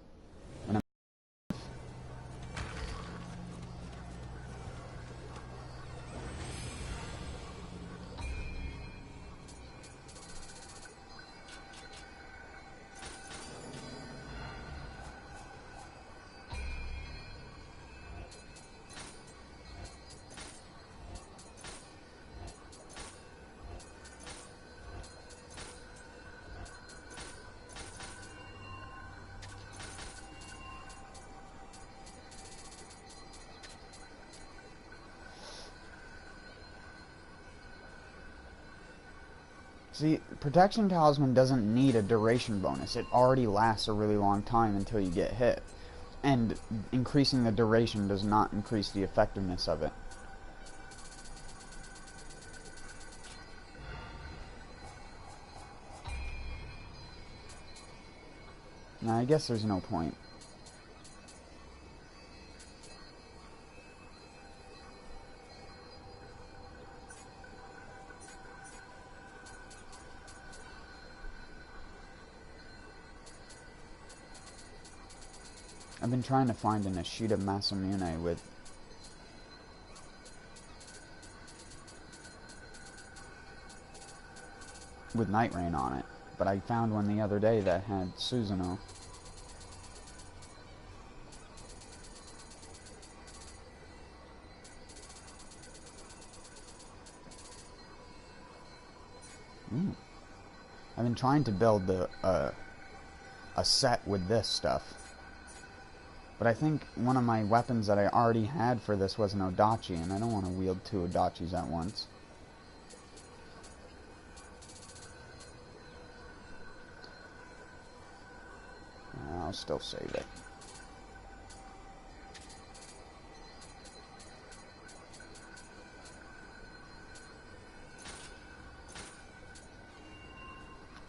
See, Protection Talisman doesn't need a duration bonus. It already lasts a really long time until you get hit. And increasing the duration does not increase the effectiveness of it. Now, I guess there's no point. I've been trying to find an Ashita Masamune with Night Rain on it, but I found one the other day that had Susanoo. I've been trying to build a set with this stuff. But I think one of my weapons that I already had for this was an Odachi, and I don't want to wield 2 Odachis at once. I'll still save it.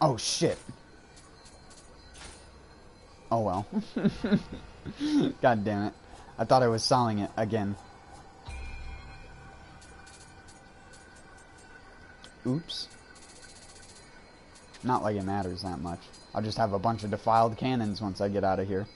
Oh shit. Oh well. God damn it. I thought I was selling it again. Oops. Not like it matters that much. I'll just have a bunch of defiled cannons once I get out of here.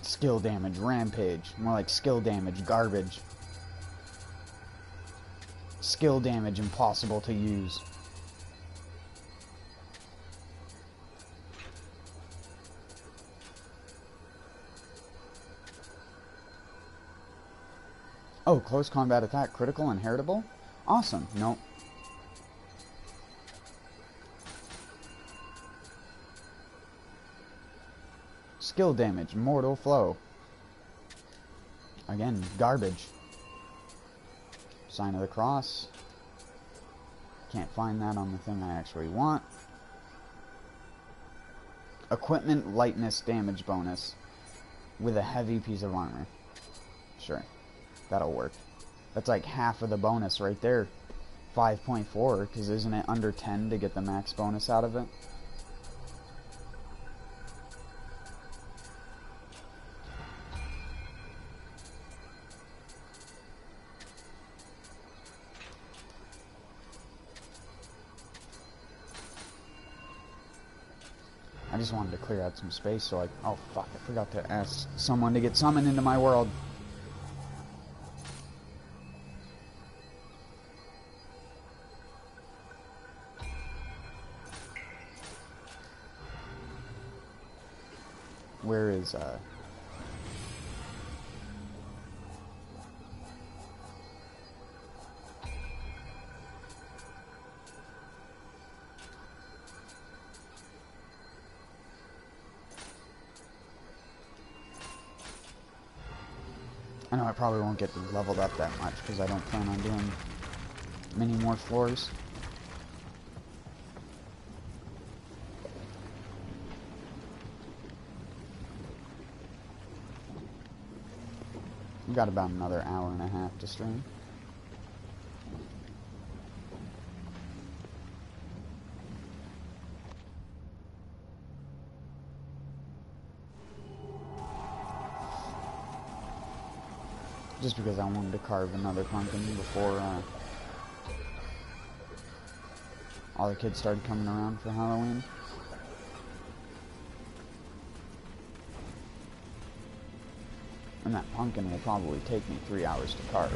Skill damage, rampage. More like skill damage, garbage. Skill damage, impossible to use. Oh, close combat attack, critical and heritable? Awesome. Nope. Skill damage, mortal flow. Again, garbage. Sign of the cross. Can't find that on the thing I actually want. Equipment lightness damage bonus with a heavy piece of armor. Sure, that'll work. That's like half of the bonus right there. 5.4, because isn't it under 10 to get the max bonus out of it? I just wanted to clear out some space so I... Oh, fuck. I forgot to ask someone to get summoned into my world. Where is, I know I probably won't get leveled up that much because I don't plan on doing many more floors. We've got about another hour and a half to stream. Just because I wanted to carve another pumpkin before all the kids started coming around for Halloween. And that pumpkin will probably take me 3 hours to carve.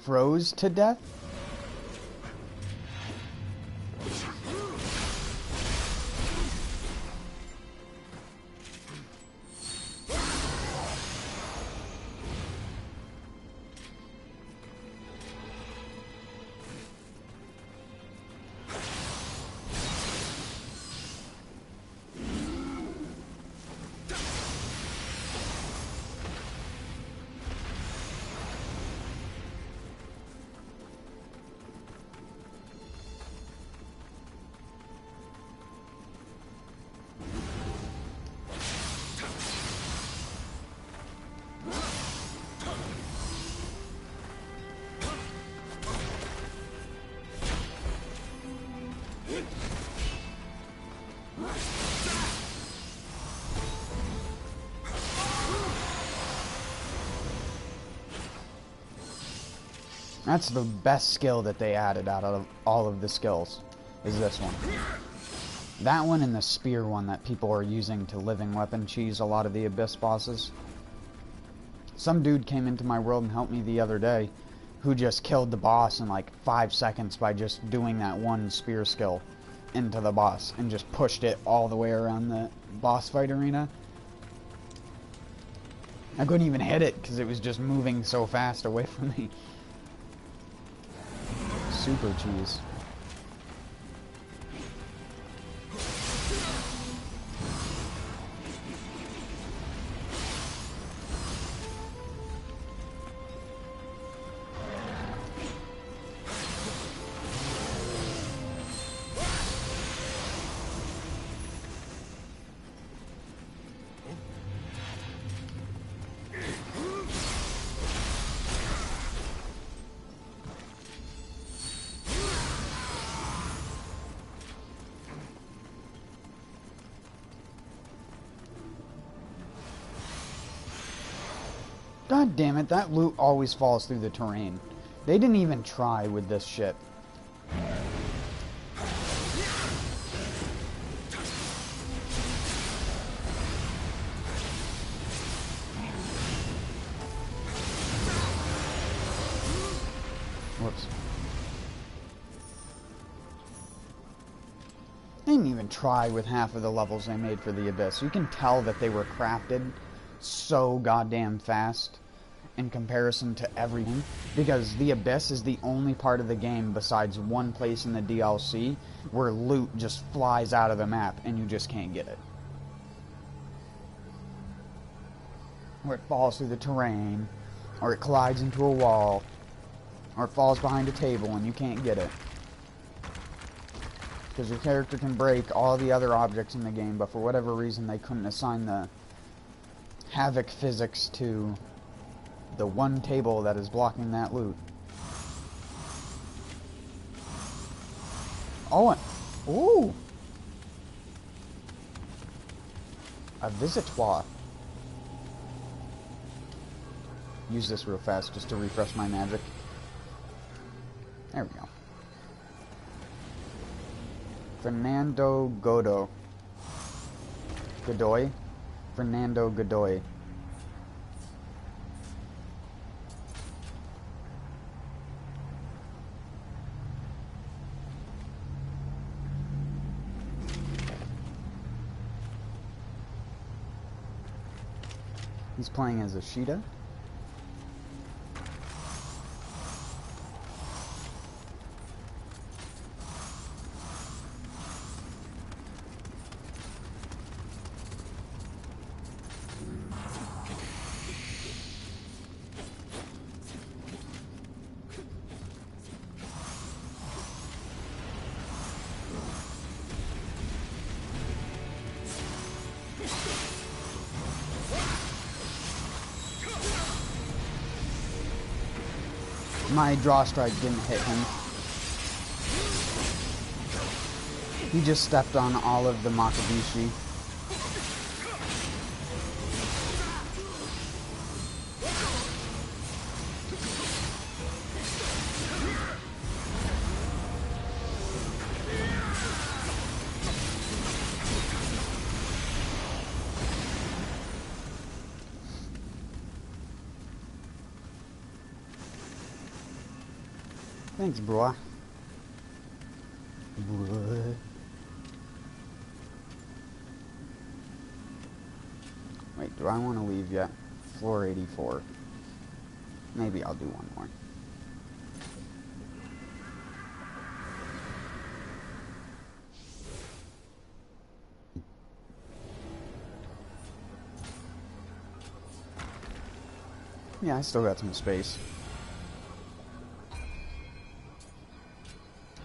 Froze to death? That's the best skill that they added out of all of the skills, is this one. That one and the spear one that people are using to living weapon cheese a lot of the Abyss bosses. Some dude came into my world and helped me the other day who just killed the boss in like 5 seconds by just doing that one spear skill into the boss and just pushed it all the way around the boss fight arena. I couldn't even hit it because it was just moving so fast away from me. Super cheese. God damn it, that loot always falls through the terrain. They didn't even try with this shit. Whoops. They didn't even try with half of the levels they made for the Abyss. You can tell that they were crafted so goddamn fast in comparison to everything, because the Abyss is the only part of the game besides one place in the DLC where loot just flies out of the map and you just can't get it. Where it falls through the terrain, or it collides into a wall, or it falls behind a table and you can't get it. Because your character can break all the other objects in the game, but for whatever reason they couldn't assign the Havoc physics to the one table that is blocking that loot. Oh, ooh! A visitoire. use this real fast just to refresh my magic. There we go. Fernando Godoy. Fernando Godoy. He's playing as a Sheeta. My draw strike didn't hit him. He just stepped on all of the Makabushi. Thanks, bro. Wait, do I want to leave yet? Floor 84. Maybe I'll do one more. Yeah, I still got some space.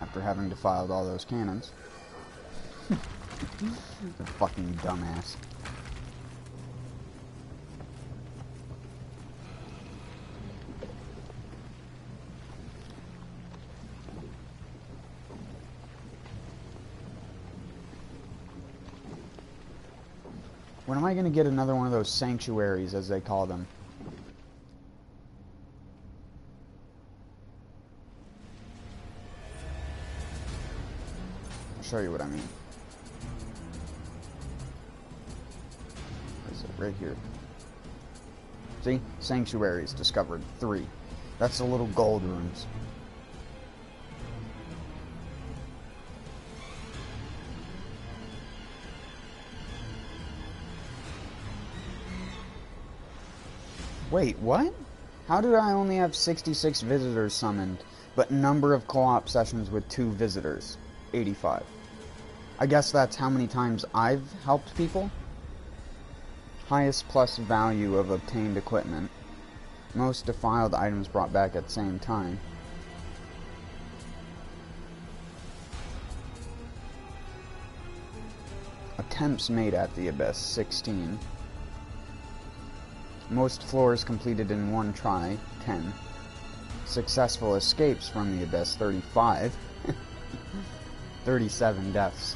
After having defiled all those cannons. The fucking dumbass. When am I going to get another one of those sanctuaries, as they call them? Show you what I mean. Where is it? Right here. See? Sanctuaries discovered. 3. That's the little gold rooms. Wait, what? How did I only have 66 visitors summoned, but number of co-op sessions with 2 visitors? 85. I guess that's how many times I've helped people. Highest plus value of obtained equipment. Most defiled items brought back at the same time. Attempts made at the Abyss, 16. Most floors completed in one try, 10. Successful escapes from the Abyss, 35. 37 deaths.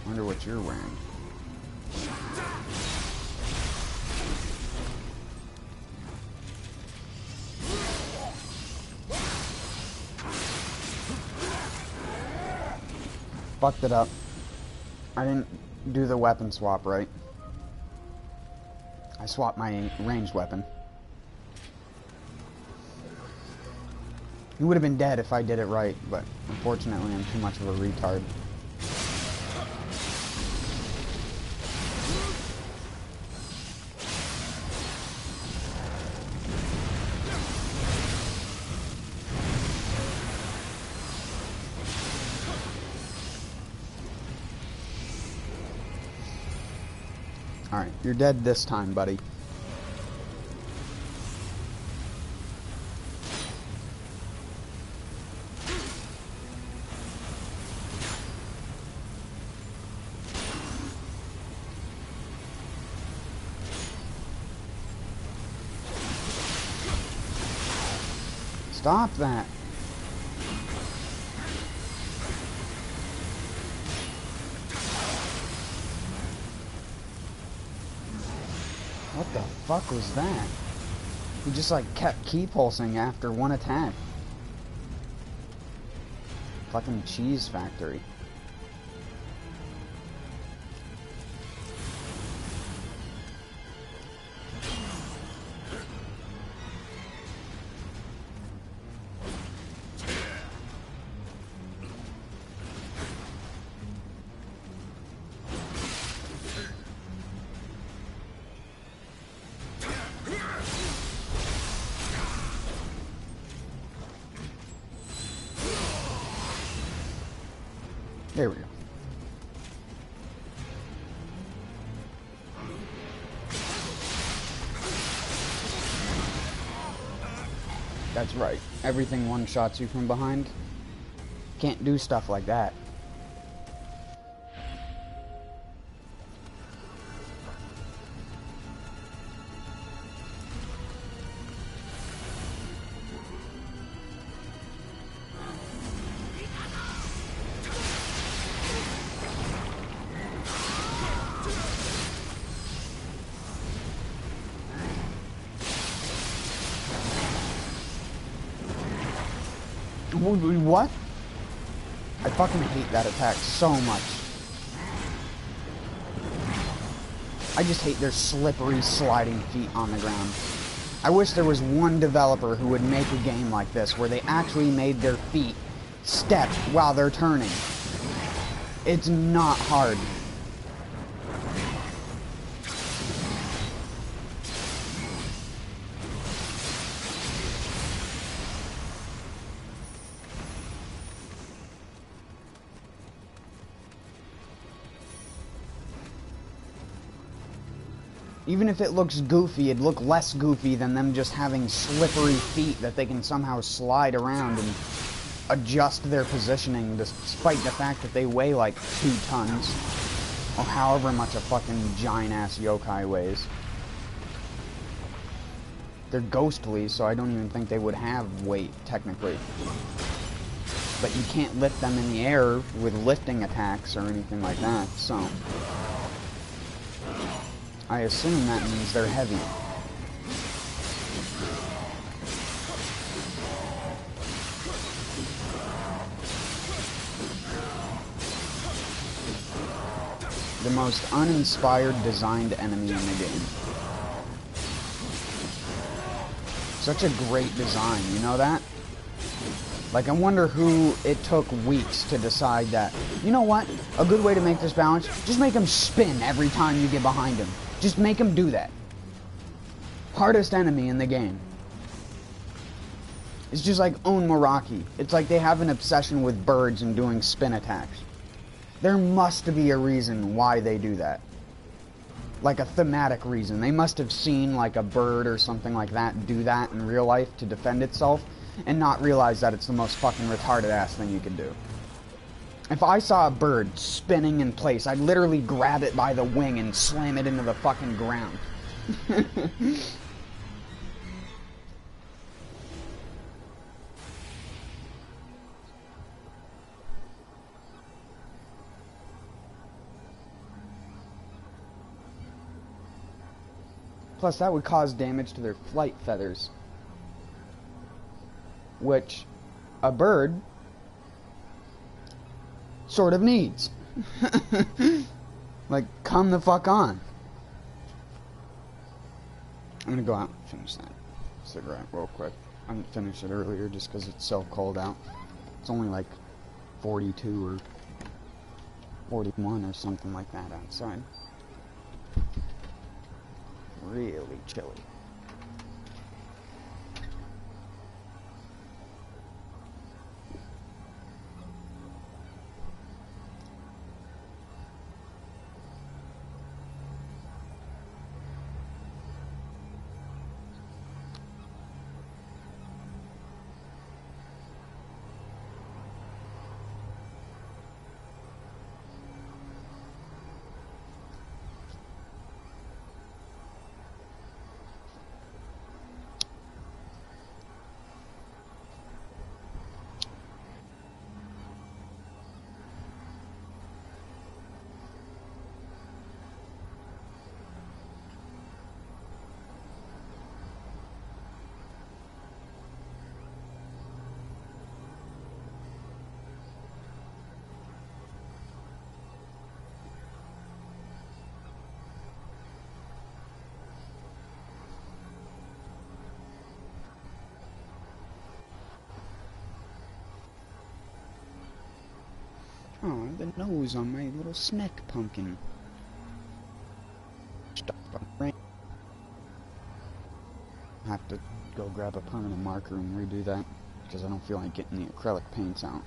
Wonder what you're wearing. Fucked it up. I didn't do the weapon swap right. I swapped my ranged weapon. He would have been dead if I did it right, but unfortunately I'm too much of a retard. Alright, you're dead this time, buddy. Stop that. What the fuck was that? He just like kept key pulsing after one attack. Fucking cheese factory. There we go. That's right. Everything one-shots you from behind. Can't do stuff like that. What? I fucking hate that attack so much. I just hate their slippery, sliding feet on the ground. I wish there was one developer who would make a game like this, where they actually made their feet step while they're turning. It's not hard. Even if it looks goofy, it'd look less goofy than them just having slippery feet that they can somehow slide around and adjust their positioning despite the fact that they weigh like 2 tons. Or however much a fucking giant-ass yokai weighs. They're ghostly, so I don't even think they would have weight, technically. But you can't lift them in the air with lifting attacks or anything like that, so... I assume that means they're heavy. The most uninspired designed enemy in the game. Such a great design, you know that? Like, I wonder who it took weeks to decide that, you know what? A good way to make this balance, just make him spin every time you get behind him. Just make him do that. Hardest enemy in the game. It's just like Own Meraki. It's like they have an obsession with birds and doing spin attacks. There must be a reason why they do that. Like a thematic reason. They must have seen like a bird or something like that do that in real life to defend itself and not realize that it's the most fucking retarded ass thing you can do. If I saw a bird spinning in place, I'd literally grab it by the wing and slam it into the fucking ground. Plus, that would cause damage to their flight feathers. Which a bird sort of needs. Like, come the fuck on. I'm gonna go out and finish that cigarette real quick. I didn't finish it earlier just because it's so cold out. It's only like 42 or 41 or something like that outside. Really chilly. Oh, the nose on my little snack pumpkin. Stop on rain. I have to go grab a permanent marker and redo that, because I don't feel like getting the acrylic paints out.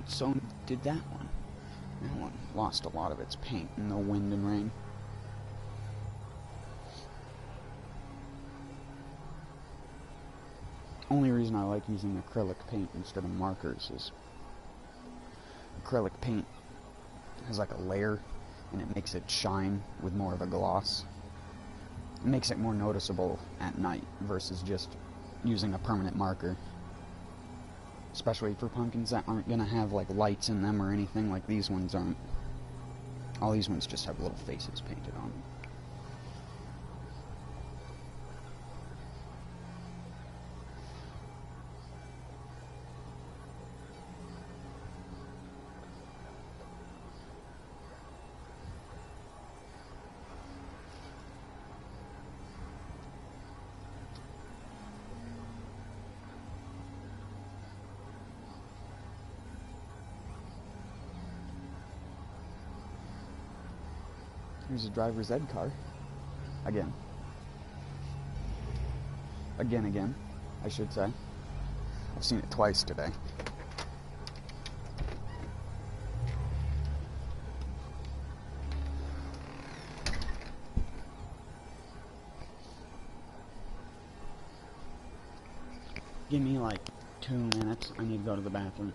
So did that one. That one lost a lot of its paint in the wind and rain. Only reason I like using acrylic paint instead of markers is acrylic paint has like a layer and it makes it shine with more of a gloss. It makes it more noticeable at night versus just using a permanent marker. Especially for pumpkins that aren't gonna have like lights in them or anything like these ones aren't. All these ones just have little faces painted on them. Here's a driver's ed car. Again, I should say. I've seen it twice today. Give me like 2 minutes. I need to go to the bathroom.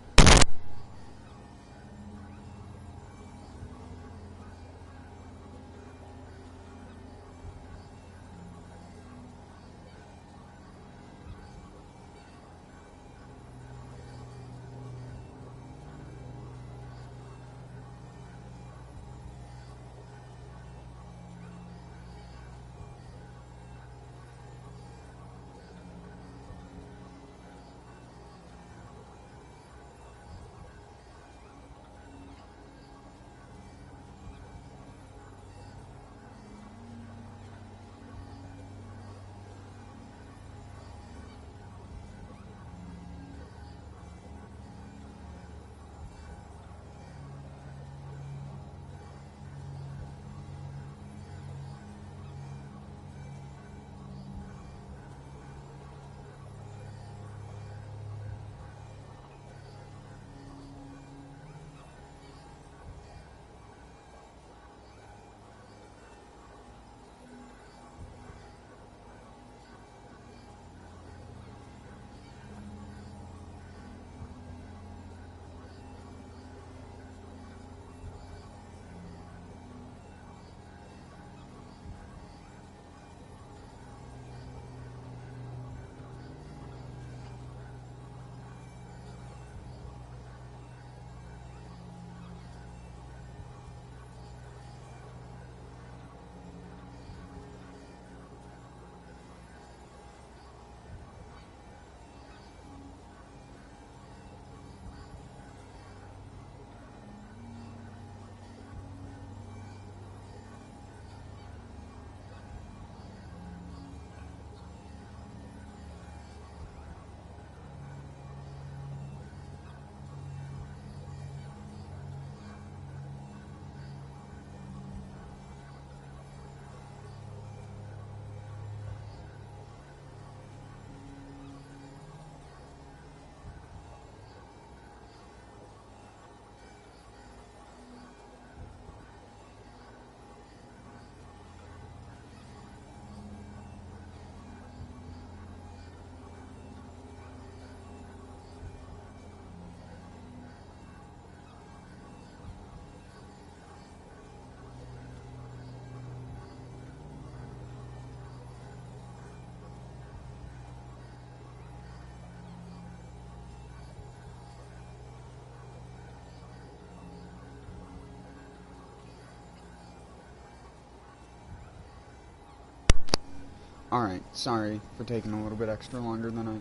Alright, sorry for taking a little bit extra longer than I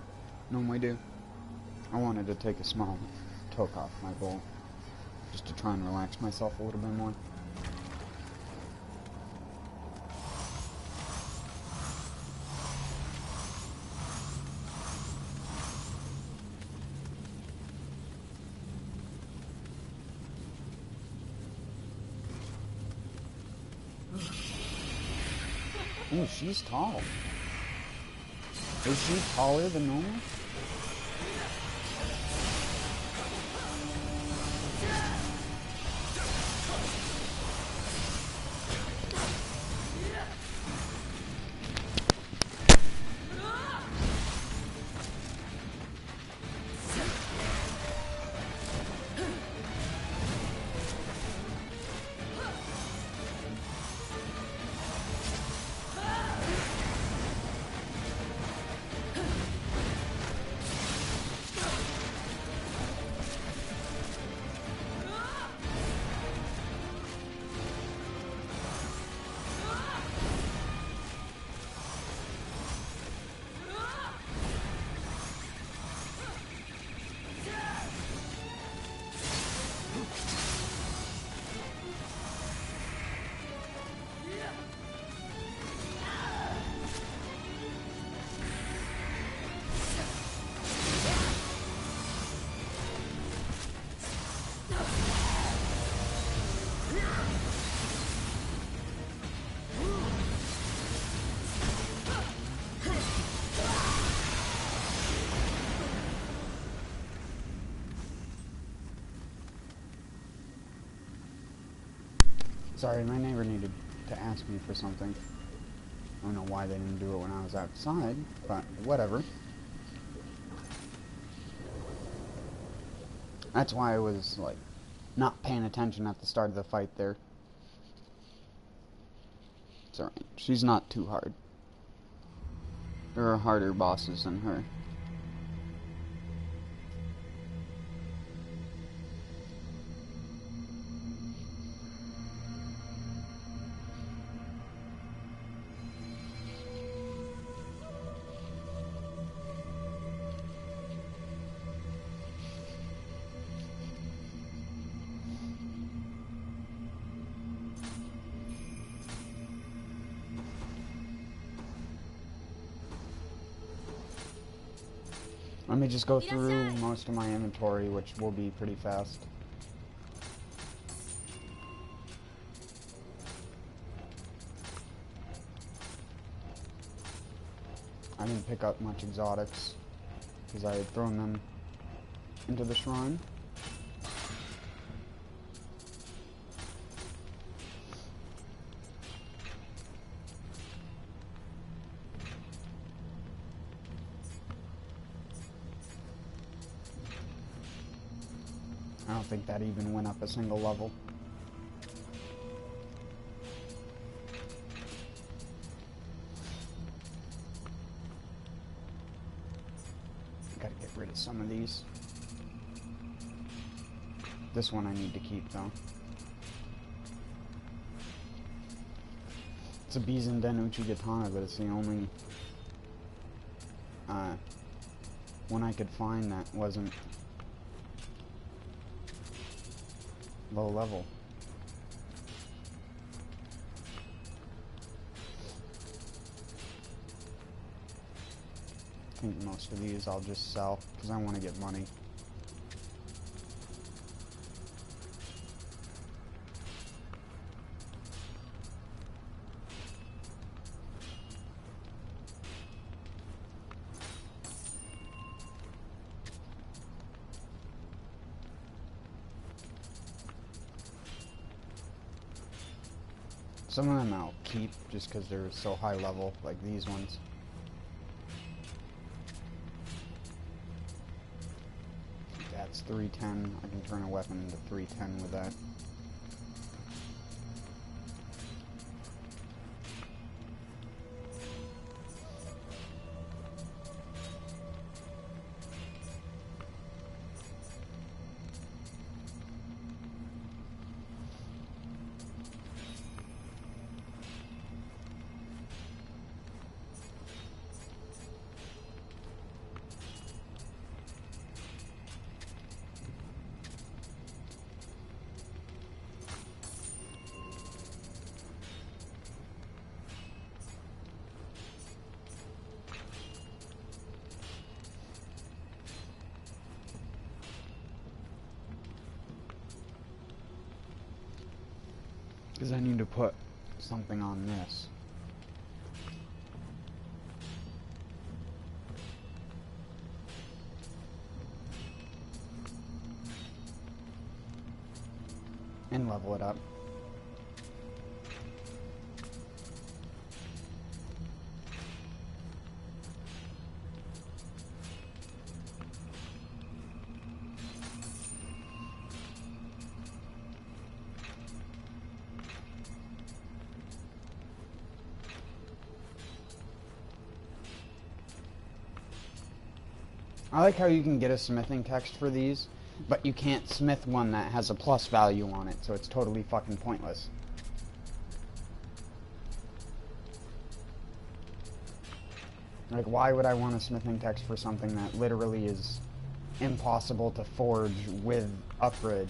normally do. I wanted to take a small toke off my bowl, just to try and relax myself a little bit more. Ooh, she's tall. Is she taller than normal? Sorry, my neighbor needed to ask me for something. I don't know why they didn't do it when I was outside, but whatever. That's why I was, like, not paying attention at the start of the fight there. It's alright. She's not too hard. There are harder bosses than her. Let me just go through most of my inventory, which will be pretty fast. I didn't pick up much exotics, because I had thrown them into the shrine. I don't think that even went up a single level. Gotta get rid of some of these. This one I need to keep though. It's a Bizen Denuchi Katana, but it's the only one I could find that wasn't low level. I think most of these I'll just sell because I want to get money. Some of them I'll keep just because they're so high level, like these ones. That's 310. I can turn a weapon into 310 with that. Because I need to put something on this. can level it up. I like how you can get a smithing text for these, but you can't smith one that has a plus value on it, so it's totally fucking pointless. Like, why would I want a smithing text for something that literally is impossible to forge with upgrade?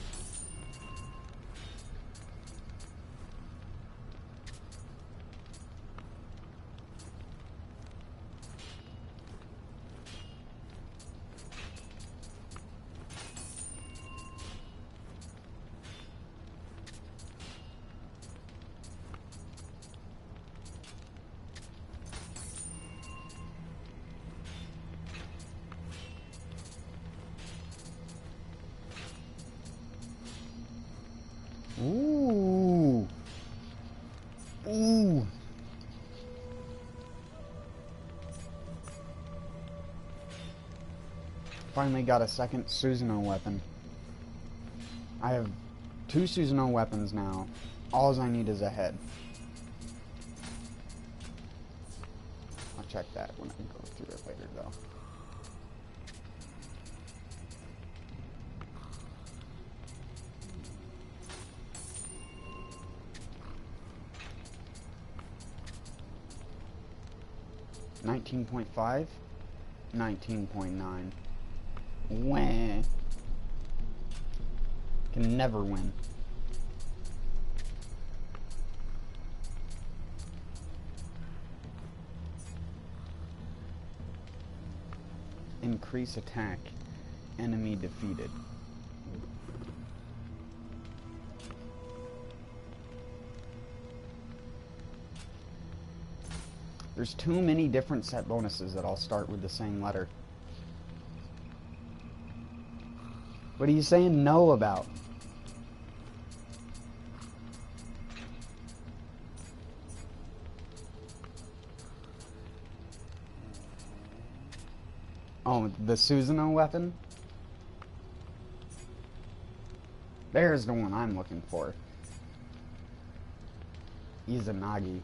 Ooh. Ooh. Finally got a second Susanoo weapon. I have 2 Susanoo weapons now. All I need is a head. I'll check that when I go through it later, though. $19.5, $19.9. Wah. Can never win. Increase attack. Enemy defeated. There's too many different set bonuses that all start with the same letter. What are you saying no about? Oh, the Susanoo weapon? There's the one I'm looking for. Izanagi.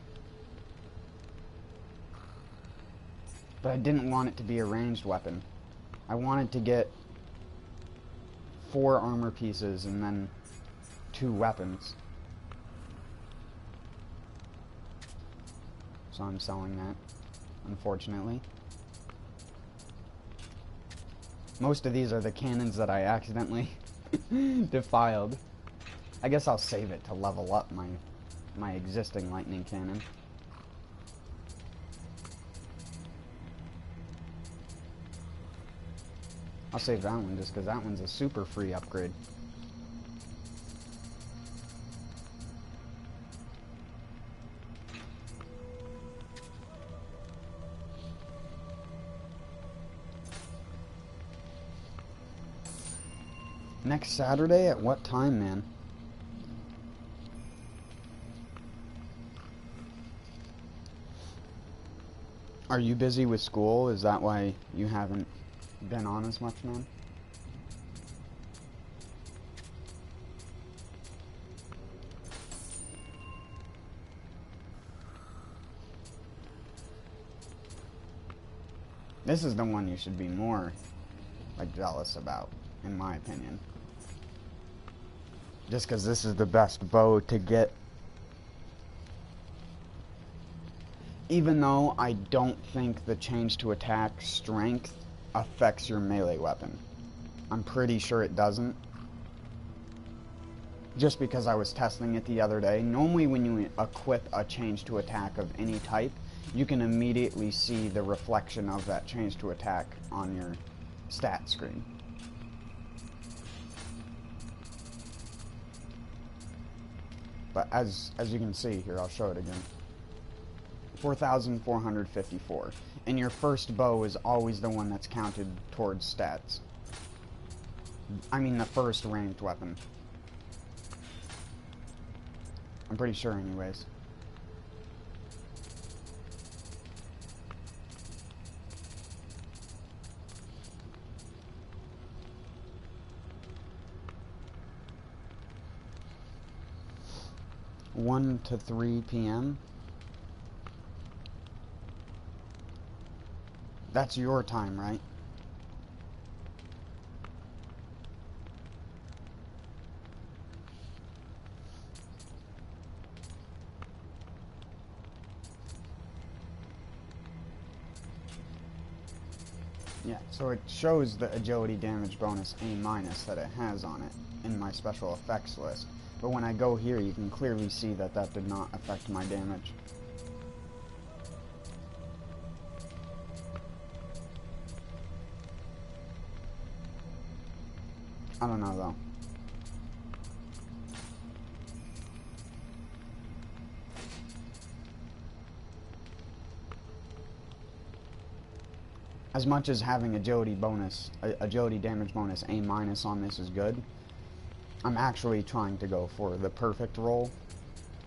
But I didn't want it to be a ranged weapon. I wanted to get 4 armor pieces and then 2 weapons. So I'm selling that, unfortunately. Most of these are the cannons that I accidentally defiled. I guess I'll save it to level up my existing lightning cannon. I'll save that one just because that one's a super free upgrade. Next Saturday at what time, man? Are you busy with school? Is that why you haven't been on as much, man? This is the one you should be more, like, jealous about, in my opinion. Just because this is the best bow to get. Even though I don't think the change to attack strength affects your melee weapon. I'm pretty sure it doesn't. Just because I was testing it the other day. Normally when you equip a change to attack of any type, you can immediately see the reflection of that change to attack on your stat screen. But as you can see here, I'll show it again. 4,454. And your first bow is always the one that's counted towards stats. I mean the first ranged weapon. I'm pretty sure anyways. One to 3 p.m. That's your time, right? Yeah, so it shows the agility damage bonus A- that it has on it in my special effects list. But when I go here, you can clearly see that that did not affect my damage. I don't know though. As much as having agility damage bonus A- on this is good, I'm actually trying to go for the perfect roll,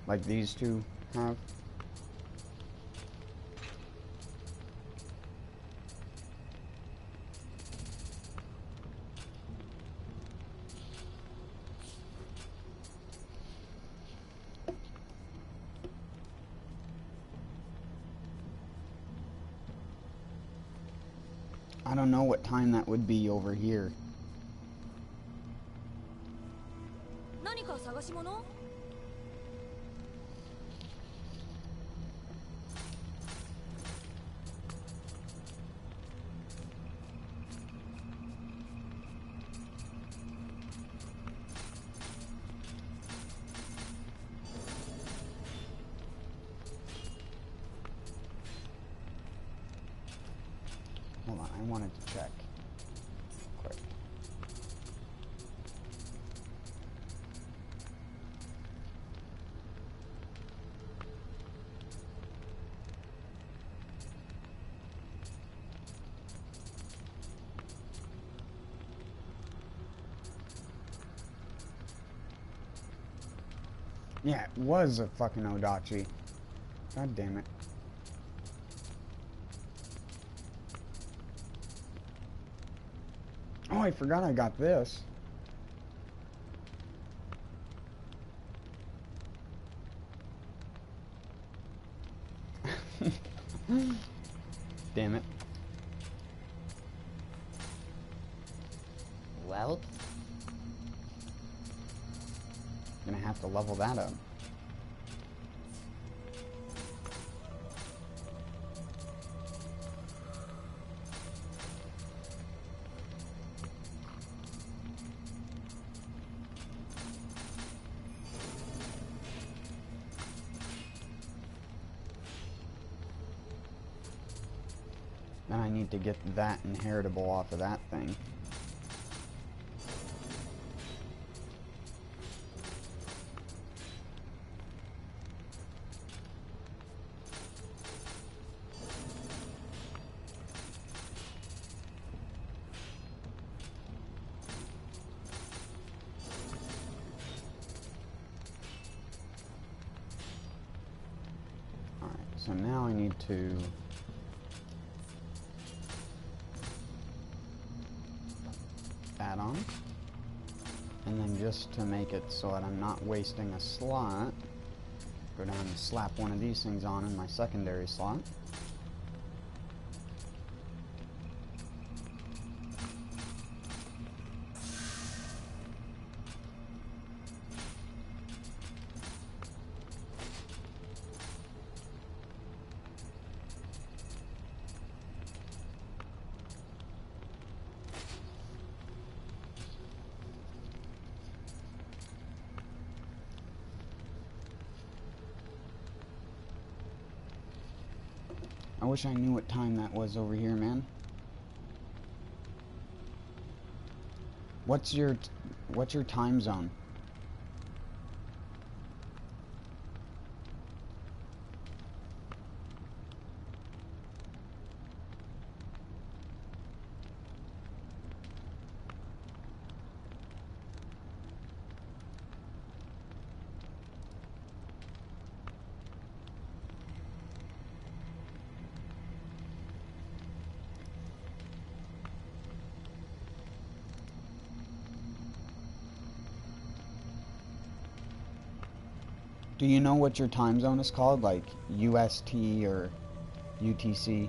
like these two have. I don't know what time that would be over here. Hold on, I wanted to check. Quick. Yeah, it was a fucking Odachi. God damn it. Oh, I forgot I got this. Damn it. Well, gonna have to level that up. Then I need to get that inheritable off of that thing. Alright, so now I need to add on, and then just to make it so that I'm not wasting a slot, go down and slap one of these things on in my secondary slot. I wish I knew what time that was over here, man. What's your time zone? Do you know what your time zone is called? Like UST or UTC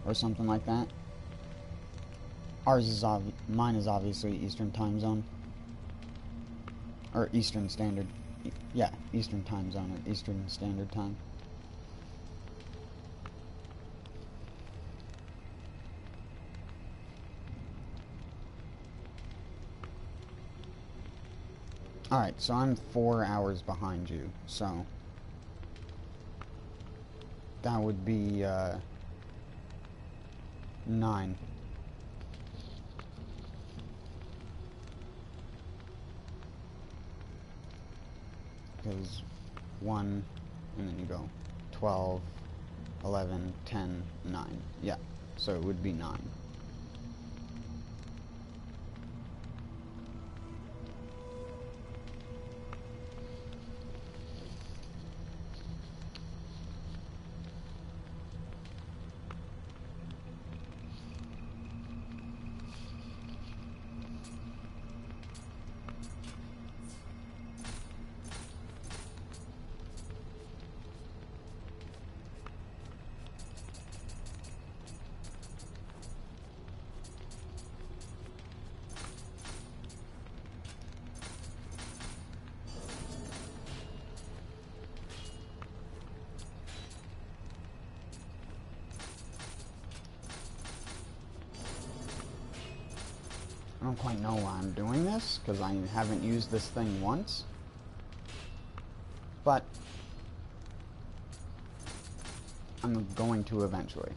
or something like that? Ours is mine is obviously Eastern Time Zone. Or Eastern Standard. Yeah, Eastern Time Zone or Eastern Standard Time. Alright, so I'm 4 hours behind you, so that would be 9. Because 1, and then you go 12, 11, 10, 9. Yeah, so it would be 9. I don't quite know why I'm doing this, because I haven't used this thing once. But I'm going to eventually.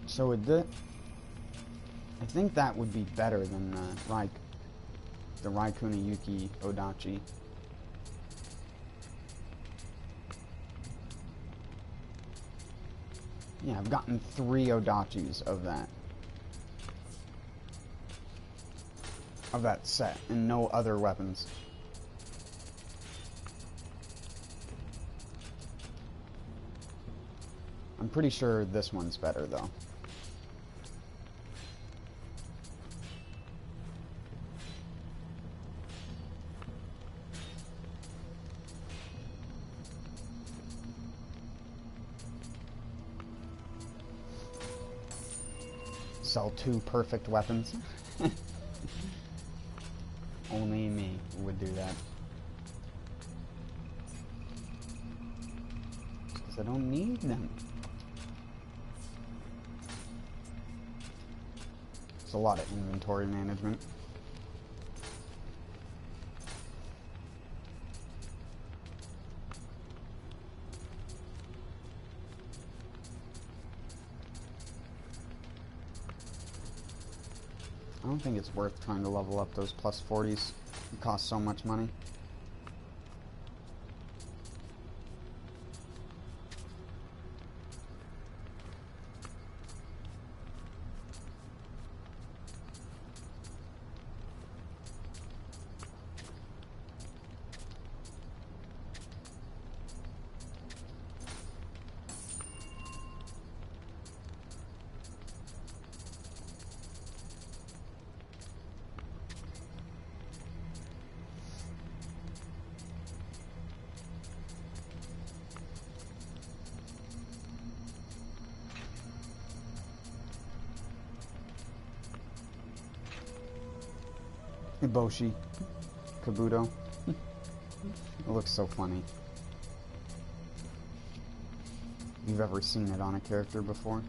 So with this, I think that would be better than the Raikuna Yuki Odachi. Yeah, I've gotten 3 Odachis of that set, and no other weapons. I'm pretty sure this one's better, though. Sell 2 perfect weapons. Only me would do that. Because I don't need them. It's a lot of inventory management. I don't think it's worth trying to level up those plus 40s. It costs so much money. Iboshi. Kabuto. It looks so funny. You've ever seen it on a character before?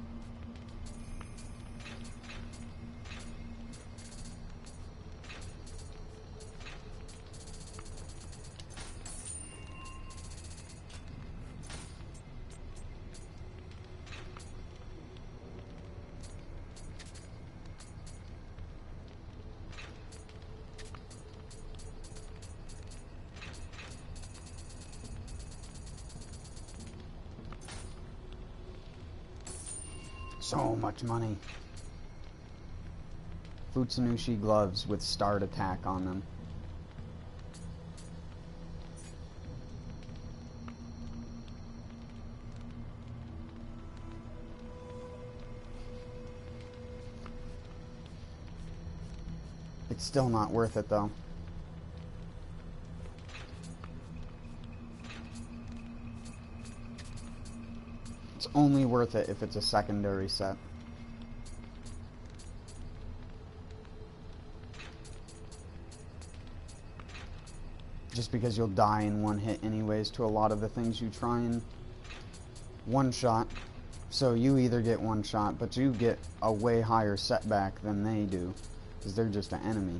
So much money. Futsunushi gloves with start attack on them. It's still not worth it though. It's only worth it if it's a secondary set. Just because you'll die in one hit anyways to a lot of the things you try and one-shot. So you either get one-shot, but you get a way higher setback than they do. Because they're just an enemy.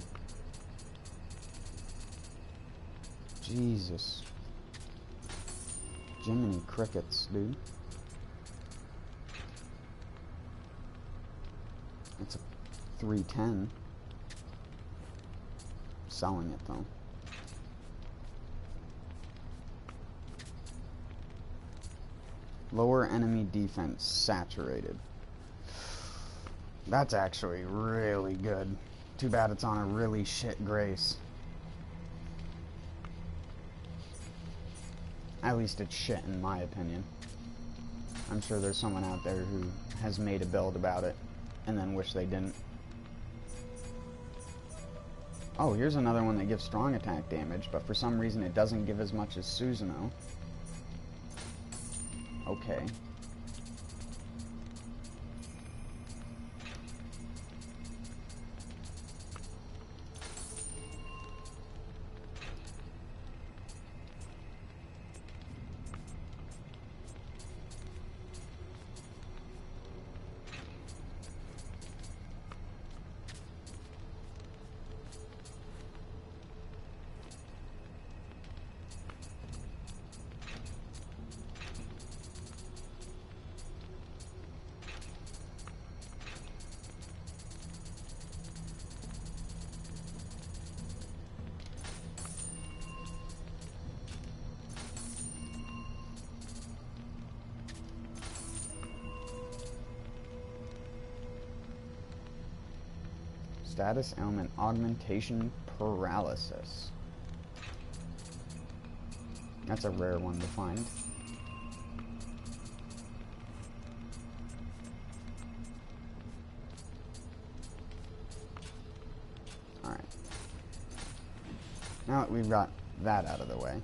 Jesus. Jiminy crickets, dude. It's a 310. Selling it though. Lower enemy defense saturated. That's actually really good. Too bad it's on a really shit grace. At least it's shit in my opinion. I'm sure there's someone out there who has made a build about it and then wish they didn't. Oh, here's another one that gives strong attack damage, but for some reason it doesn't give as much as Susanoo. Okay. Status ailment augmentation paralysis. That's a rare one to find. Alright. Now that we've got that out of the way.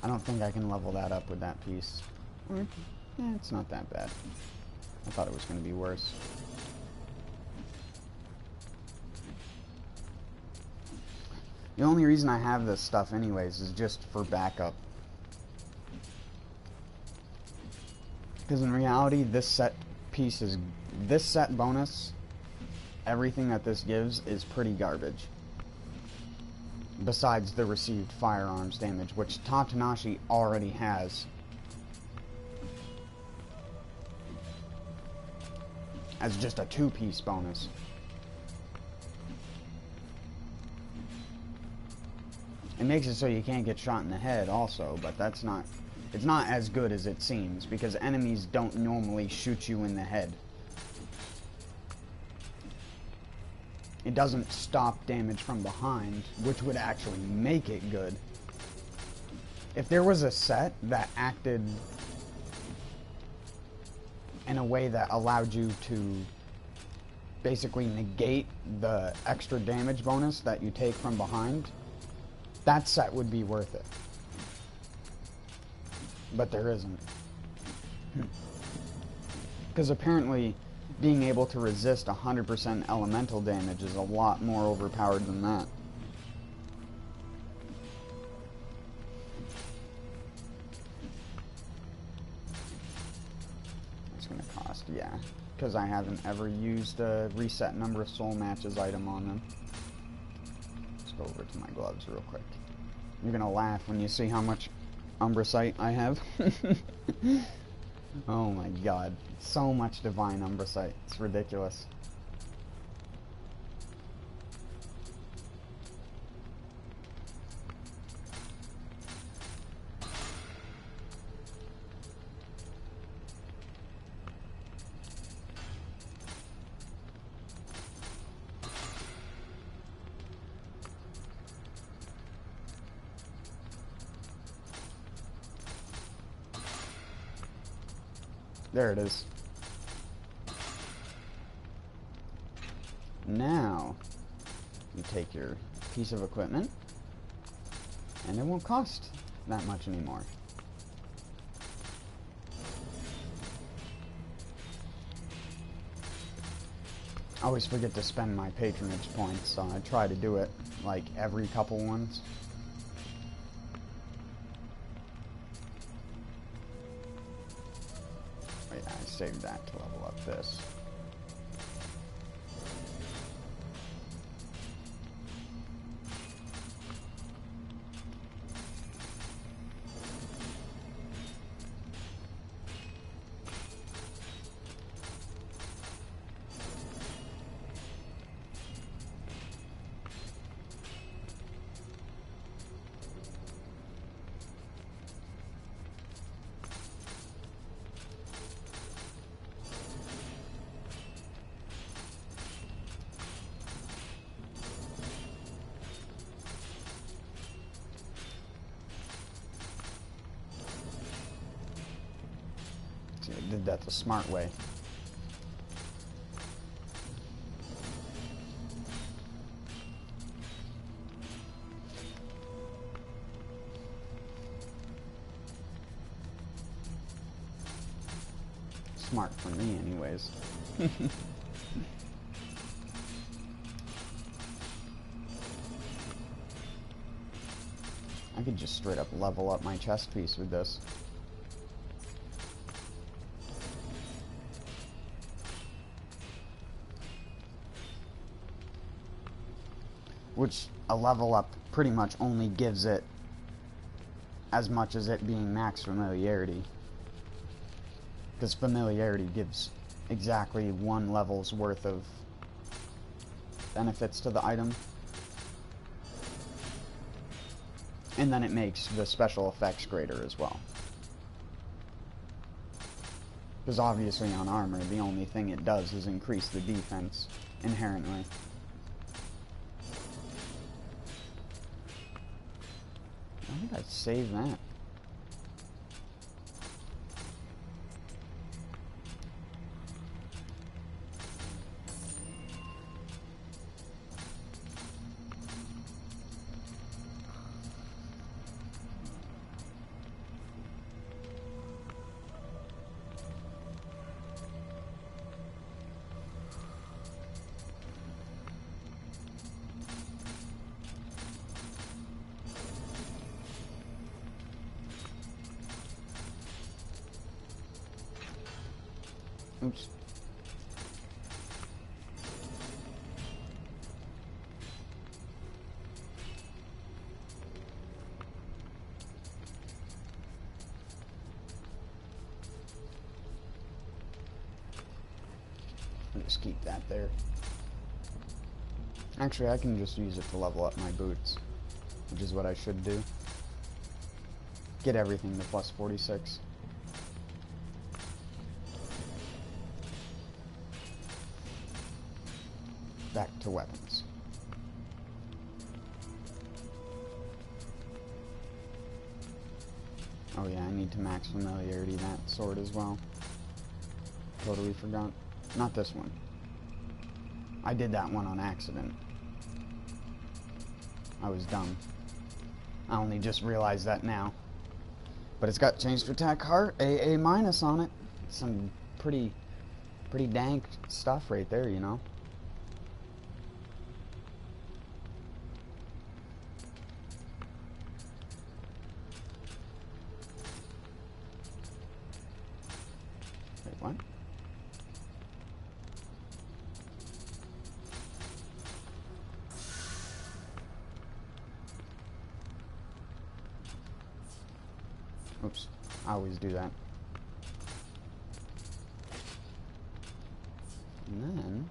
I don't think I can level that up with that piece. Yeah, it's not that bad. I thought it was going to be worse. The only reason I have this stuff anyways is just for backup. Because in reality, this set bonus, everything that this gives is pretty garbage. Besides the received firearms damage, which Tatanashi already has. As just a 2-piece bonus. It makes it so you can't get shot in the head also, but that's not... It's not as good as it seems, because enemies don't normally shoot you in the head. It doesn't stop damage from behind, which would actually make it good. If there was a set that acted in a way that allowed you to basically negate the extra damage bonus that you take from behind, that set would be worth it. But there isn't. Because apparently being able to resist 100% elemental damage is a lot more overpowered than that. It's gonna cost, yeah. Because I haven't ever used a reset number of soul matches item on them. Let's go over to my gloves real quick. You're gonna laugh when you see how much Umbrasite I have. Oh my god. So much divine Umbrasite. It's ridiculous. There it is. Now, you take your piece of equipment, and it won't cost that much anymore. I always forget to spend my patronage points, so I try to do it like every couple ones. Wait, I saved that to level up this. I did that the smart way. Smart for me, anyways. I could just straight up level up my chest piece with this. Which a level up pretty much only gives it as much as it being max familiarity. Because familiarity gives exactly 1 level's worth of benefits to the item. And then it makes the special effects greater as well. Because obviously on armor, the only thing it does is increase the defense inherently. Why did I save that? Oops. I'll just keep that there. Actually, I can just use it to level up my boots, which is what I should do. Get everything to plus 46. Back to weapons. Oh yeah, I need to max familiarity that sword as well. Totally forgot. Not this one. I did that one on accident. I was dumb. I only just realized that now. But it's got changed attack heart, AA minus on it. Some pretty dank stuff right there, you know. Wait, what? Oops, I always do that. And then...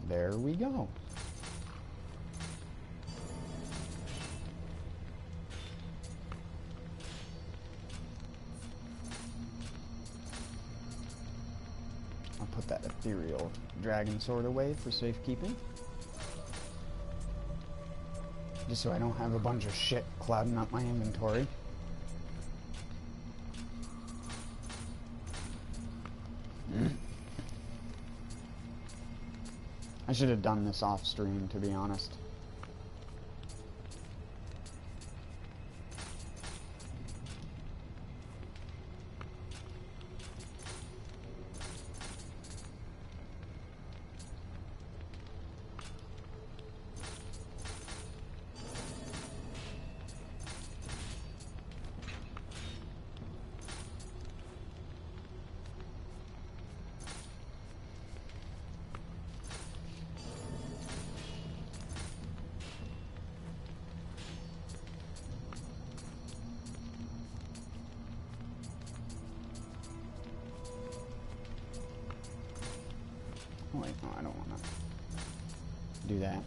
there we go. I'll put that ethereal dragon sword away for safekeeping. Just so I don't have a bunch of shit clouding up my inventory. I should have done this off stream, to be honest. Oh wait, no, I don't want to do that.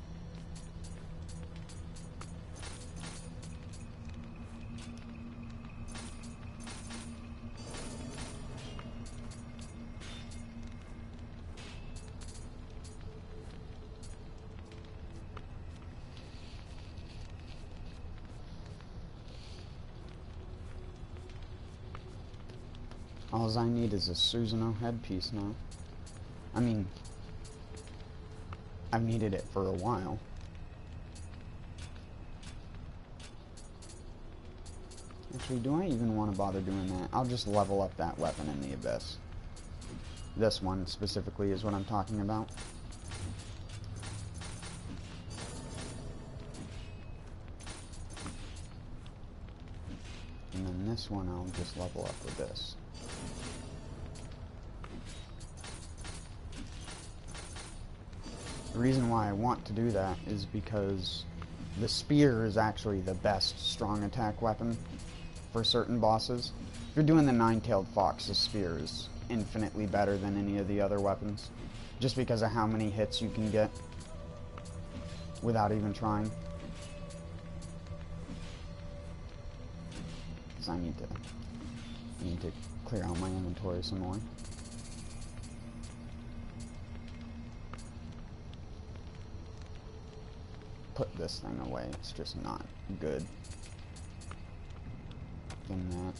All I need is a Susanoo headpiece now. I mean, I've needed it for a while. Actually, do I even want to bother doing that? I'll just level up that weapon in the Abyss. This one specifically is what I'm talking about. And then this one I'll just level up with this. The reason why I want to do that is because the spear is actually the best strong attack weapon for certain bosses. If you're doing the nine-tailed fox, the spear is infinitely better than any of the other weapons, just because of how many hits you can get without even trying. Because I need to clear out my inventory some more. Put this thing away, it's just not good. Then that.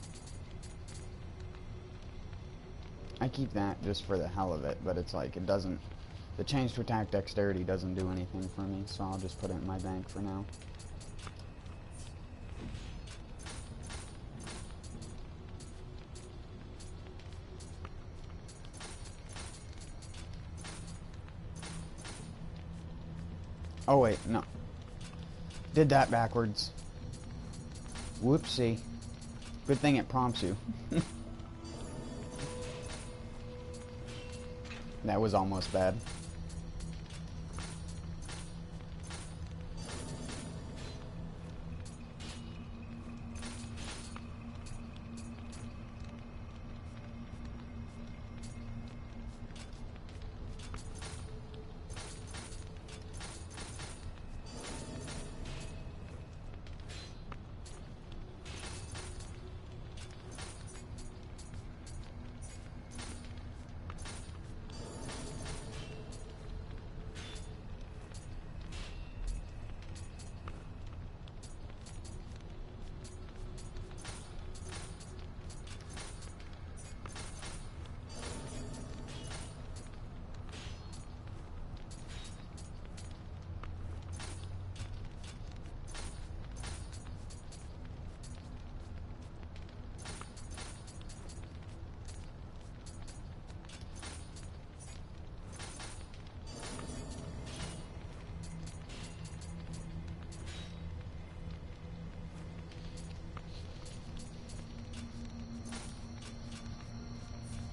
I keep that just for the hell of it, but it's like it doesn't, the change to attack dexterity doesn't do anything for me, so I'll just put it in my bank for now. Oh wait, no. Did that backwards. Whoopsie. Good thing it prompts you. That was almost bad.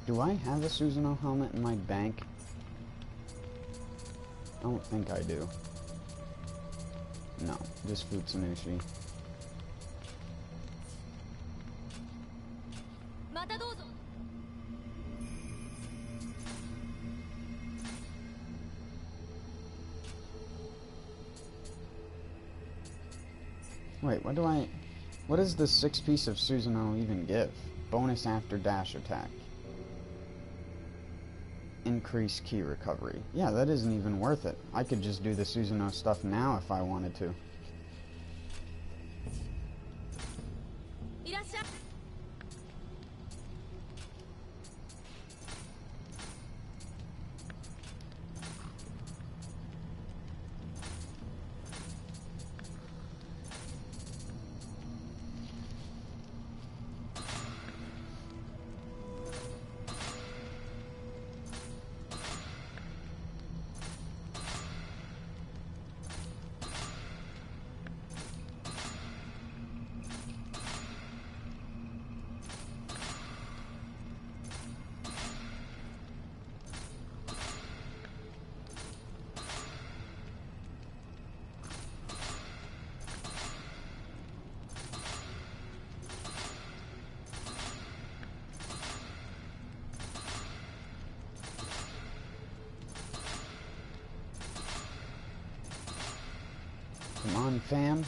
Do I have a Susanoo helmet in my bank? I don't think I do. No, just Futsunushi. Wait, what does this 6-piece of Susanoo even give? Bonus after dash attack. Increase key recovery. Yeah, that isn't even worth it. I could just do the Susanoo stuff now if I wanted to. Come on, fam.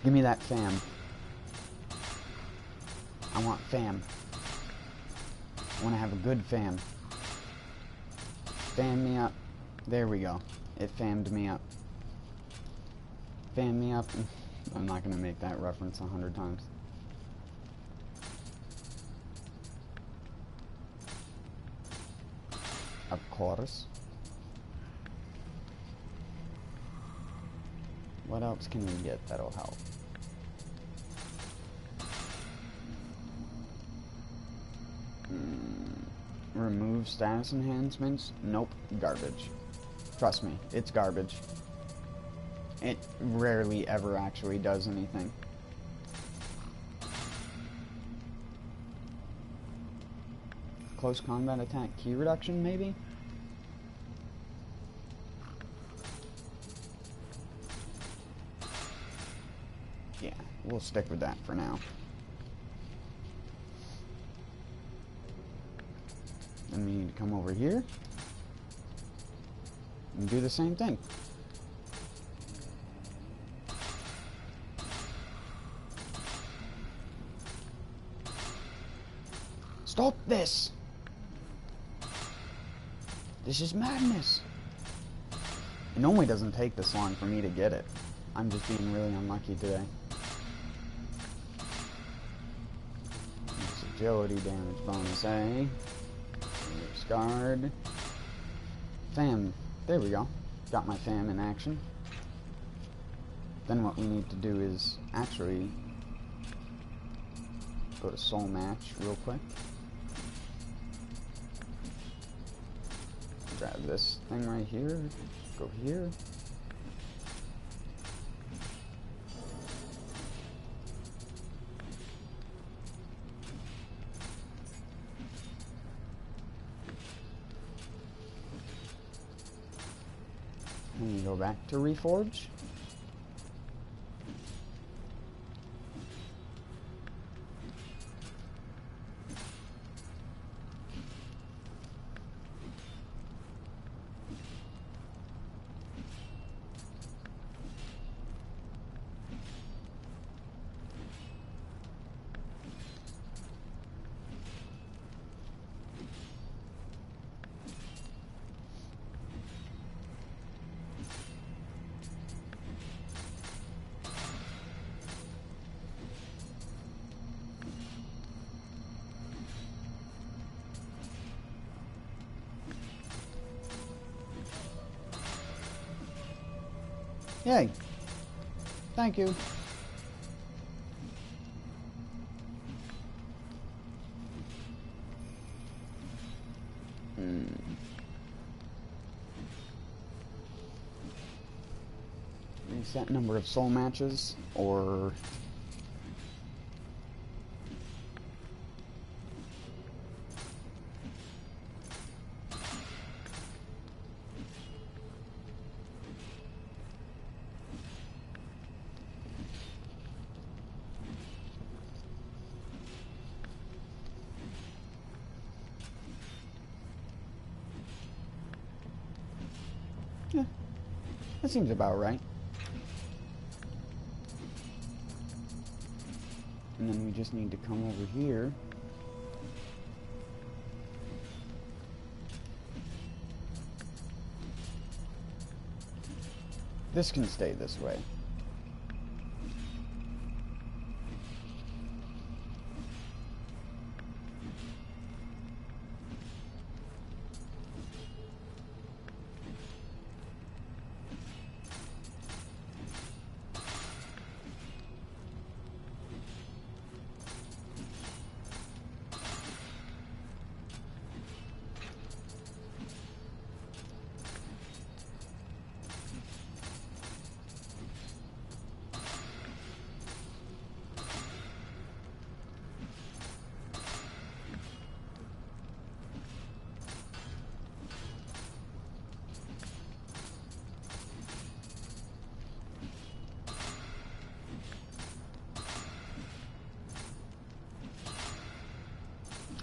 Give me that fam. I want fam. I want to have a good fam. Fam me up. There we go. It fammed me up. Fam me up. I'm not going to make that reference 100 times. Of course. What else can we get that'll help? Remove status enhancements? Nope, garbage. Trust me, it's garbage. It rarely ever actually does anything. Close combat attack key reduction, maybe? Yeah, we'll stick with that for now. Then we need to come over here and do the same thing. Stop this! This is madness! It normally doesn't take this long for me to get it. I'm just being really unlucky today. It's agility damage bonus, eh? Guard. Fam. There we go. Got my fam in action. Then what we need to do is actually go to soul match real quick. Grab this thing right here. Go here. And you go back to Reforge. Yay. Thank you. Reset number of soul matches, or That seems about right. And then we just need to come over here. This can stay this way.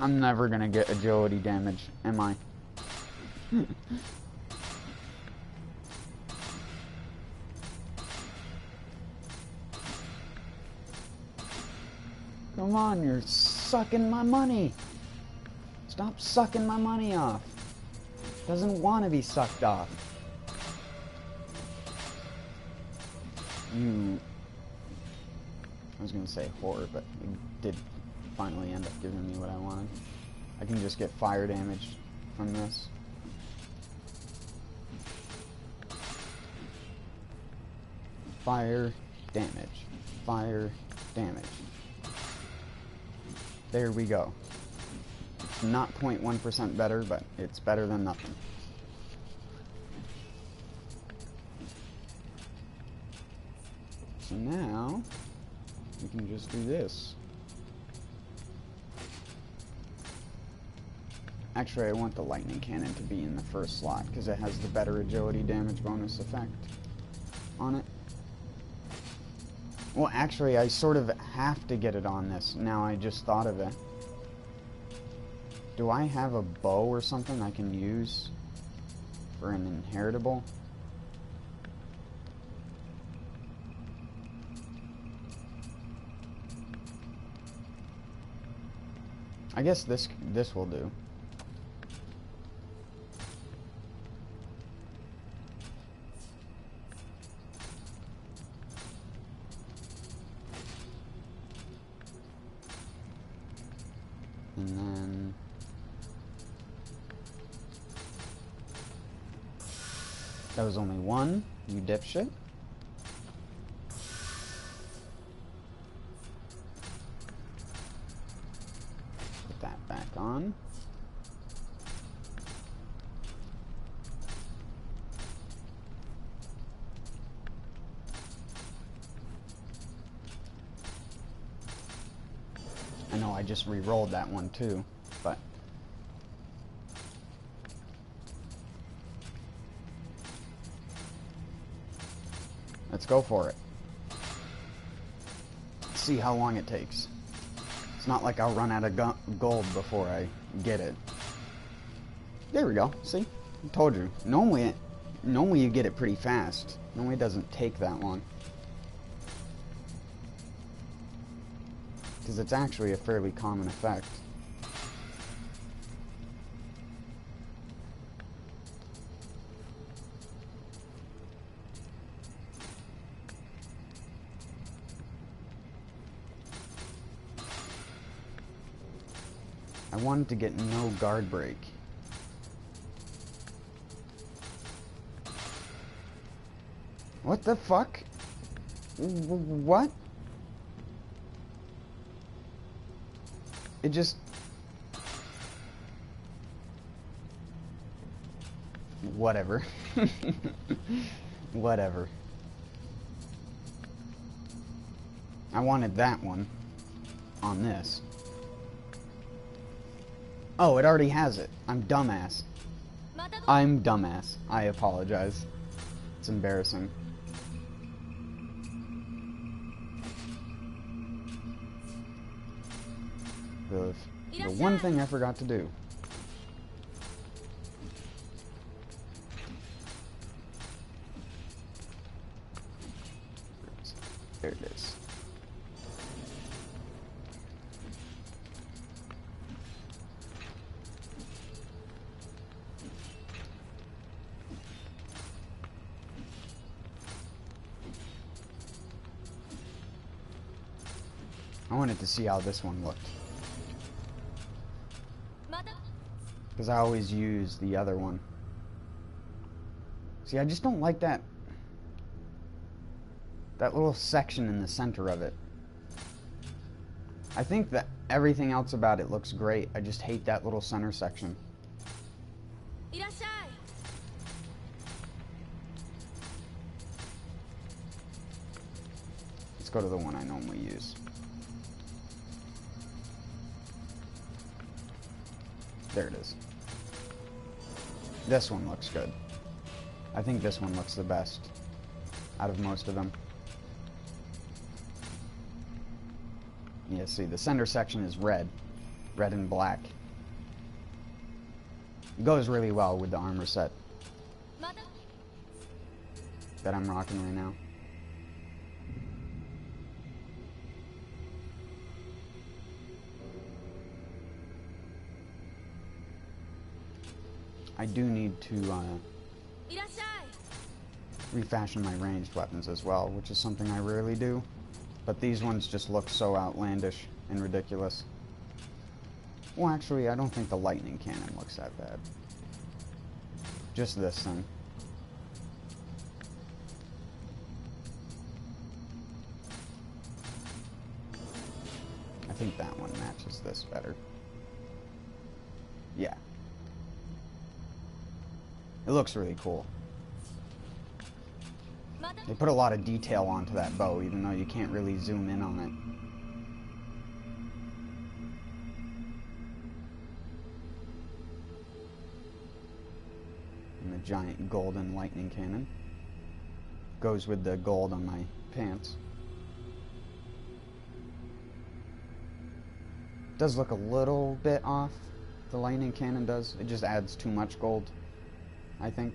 I'm never gonna get agility damage, am I? Come on, you're sucking my money. Stop sucking my money off. Doesn't want to be sucked off. You... I was gonna say whore, but it did finally end up giving me what I wanted. I can just get fire damage from this. Fire damage. Fire damage. There we go. It's not 0.1% better, but it's better than nothing. So now, we can just do this. Actually, I want the lightning cannon to be in the first slot, because it has the better agility damage bonus effect on it. Well, actually, I sort of have to get it on this. Now I just thought of it. Do I have a bow or something I can use for an inheritable? I guess this will do. And then that was only one, you dipshit. Put that back on. I know I just re-rolled that one too, but let's go for it. Let's see how long it takes. It's not like I'll run out of gold before I get it. There we go. See? I told you. Normally you get it pretty fast. Normally it doesn't take that long. Because it's actually a fairly common effect. I wanted to get no guard break. What the fuck? What? It just... Whatever. Whatever. I wanted that one on this. Oh, it already has it. I'm dumbass. I'm dumbass. I apologize. It's embarrassing. The one thing I forgot to do. There it is. I wanted to see how this one looked. Because I always use the other one. See, I just don't like that little section in the center of it. I think that everything else about it looks great. I just hate that little center section. Let's go to the one I normally use. There it is. This one looks good. I think this one looks the best out of most of them. Yeah, see, the center section is red. Red and black. It goes really well with the armor set that I'm rocking right now. I do need to refashion my ranged weapons as well, which is something I rarely do. But these ones just look so outlandish and ridiculous. Well, actually, I don't think the lightning cannon looks that bad. Just this thing. I think that one matches this better. Yeah. It looks really cool. They put a lot of detail onto that bow, even though you can't really zoom in on it. And the giant golden lightning cannon goes with the gold on my pants. Does look a little bit off, the lightning cannon does. It just adds too much gold, I think.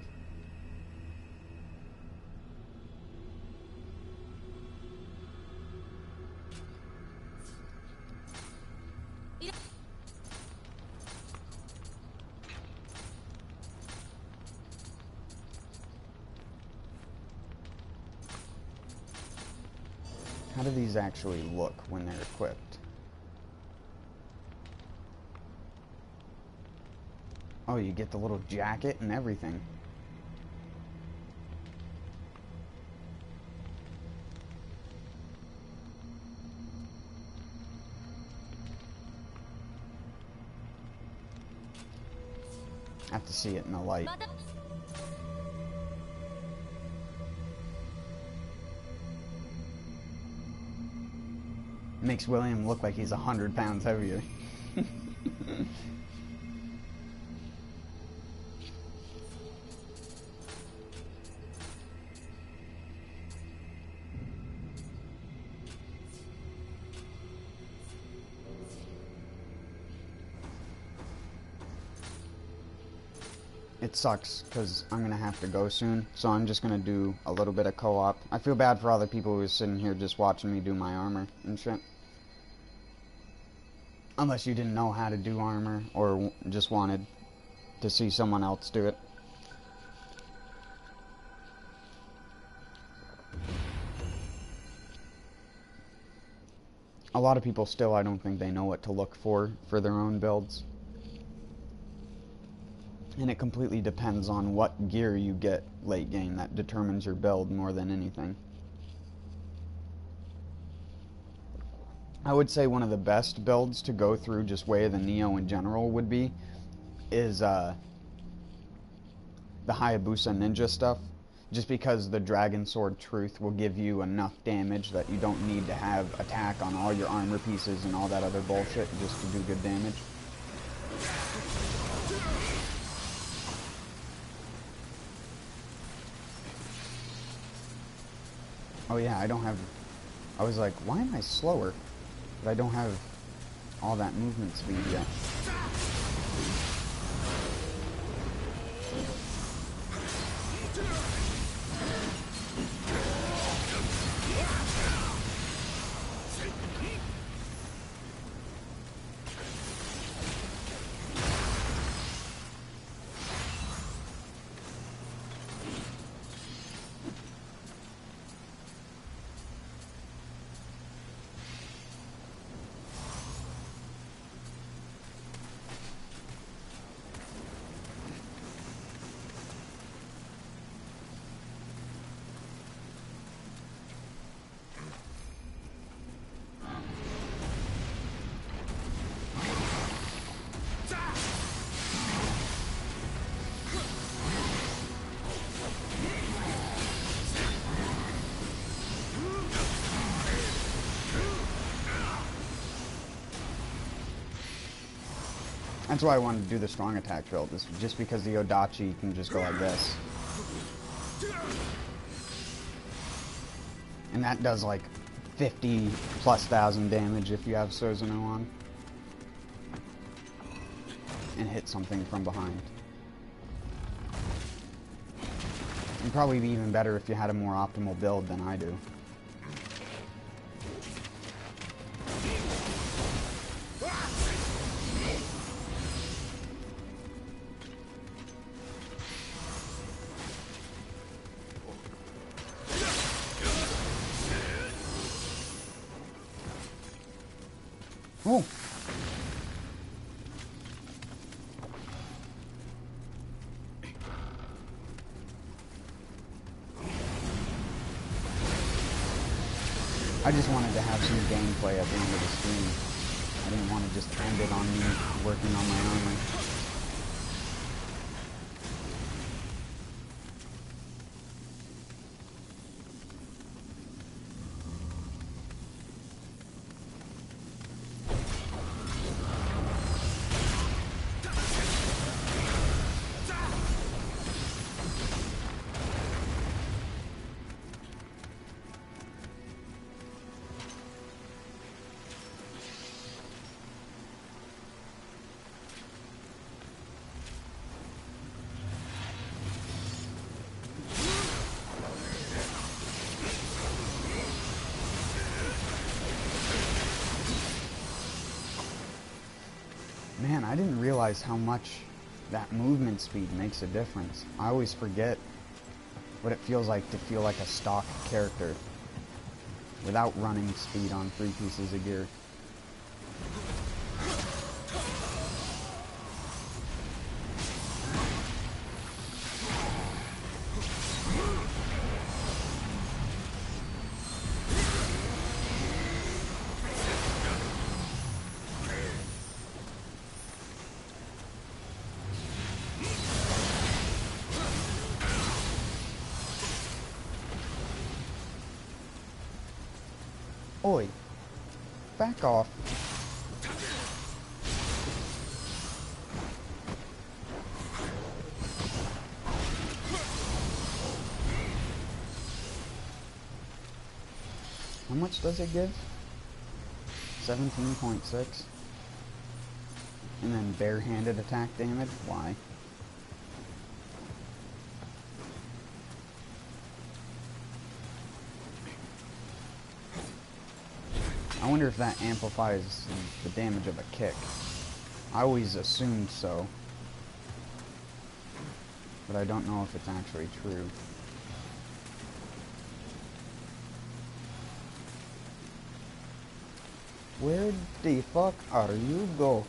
How do these actually look when they're equipped? Oh, you get the little jacket and everything. I have to see it in the light. Makes William look like he's 100 pounds heavier. It sucks because I'm gonna have to go soon, so I'm just gonna do a little bit of co-op. I feel bad for all the people who are sitting here just watching me do my armor and shit. Unless you didn't know how to do armor or just wanted to see someone else do it. A lot of people still, I don't think they know what to look for their own builds. And it completely depends on what gear you get late game. That determines your build more than anything. I would say one of the best builds to go through just way of the Nioh in general would be is the Hayabusa Ninja stuff. Just because the Dragon Sword Truth will give you enough damage that you don't need to have attack on all your armor pieces and all that other bullshit just to do good damage. Oh yeah, I don't have... I was like, why am I slower? But I don't have all that movement speed yet. That's why I wanted to do the strong attack build. This just because the Odachi can just go like this. And that does like 50,000+ damage if you have Susanoo on. And hit something from behind. It'd probably be even better if you had a more optimal build than I do. Oh! I just wanted to have some gameplay at the end of the stream. I didn't want to just end it on me working on my armor. Man, I didn't realize how much that movement speed makes a difference. I always forget what it feels like to feel like a stock character without running speed on 3 pieces of gear. Oi, back off. How much does it give? 17.6. And then barehanded attack damage? Why? I wonder if that amplifies the damage of a kick. I always assumed so, but I don't know if it's actually true. Where the fuck are you go?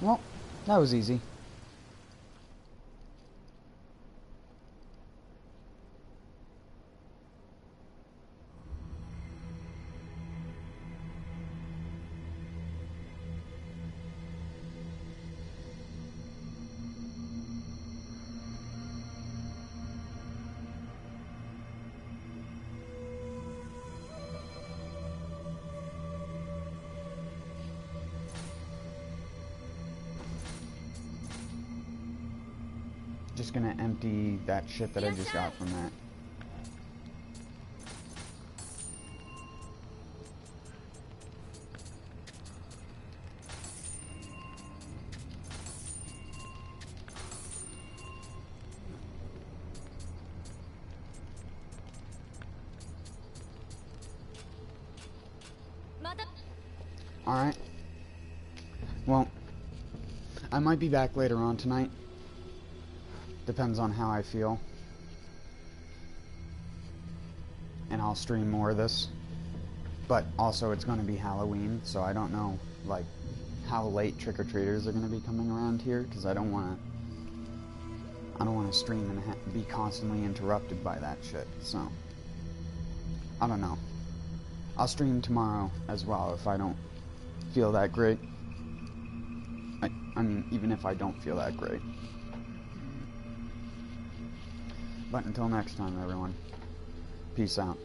Well, that was easy. Just gonna empty that shit that I just got from that. Alright. Well, I might be back later on tonight. Depends on how I feel. And I'll stream more of this. But also it's going to be Halloween, so I don't know, like, how late trick-or-treaters are going to be coming around here, because I don't want to stream and be constantly interrupted by that shit, so I don't know. I'll stream tomorrow as well if I don't feel that great. I mean, even if I don't feel that great. But until next time, everyone, peace out.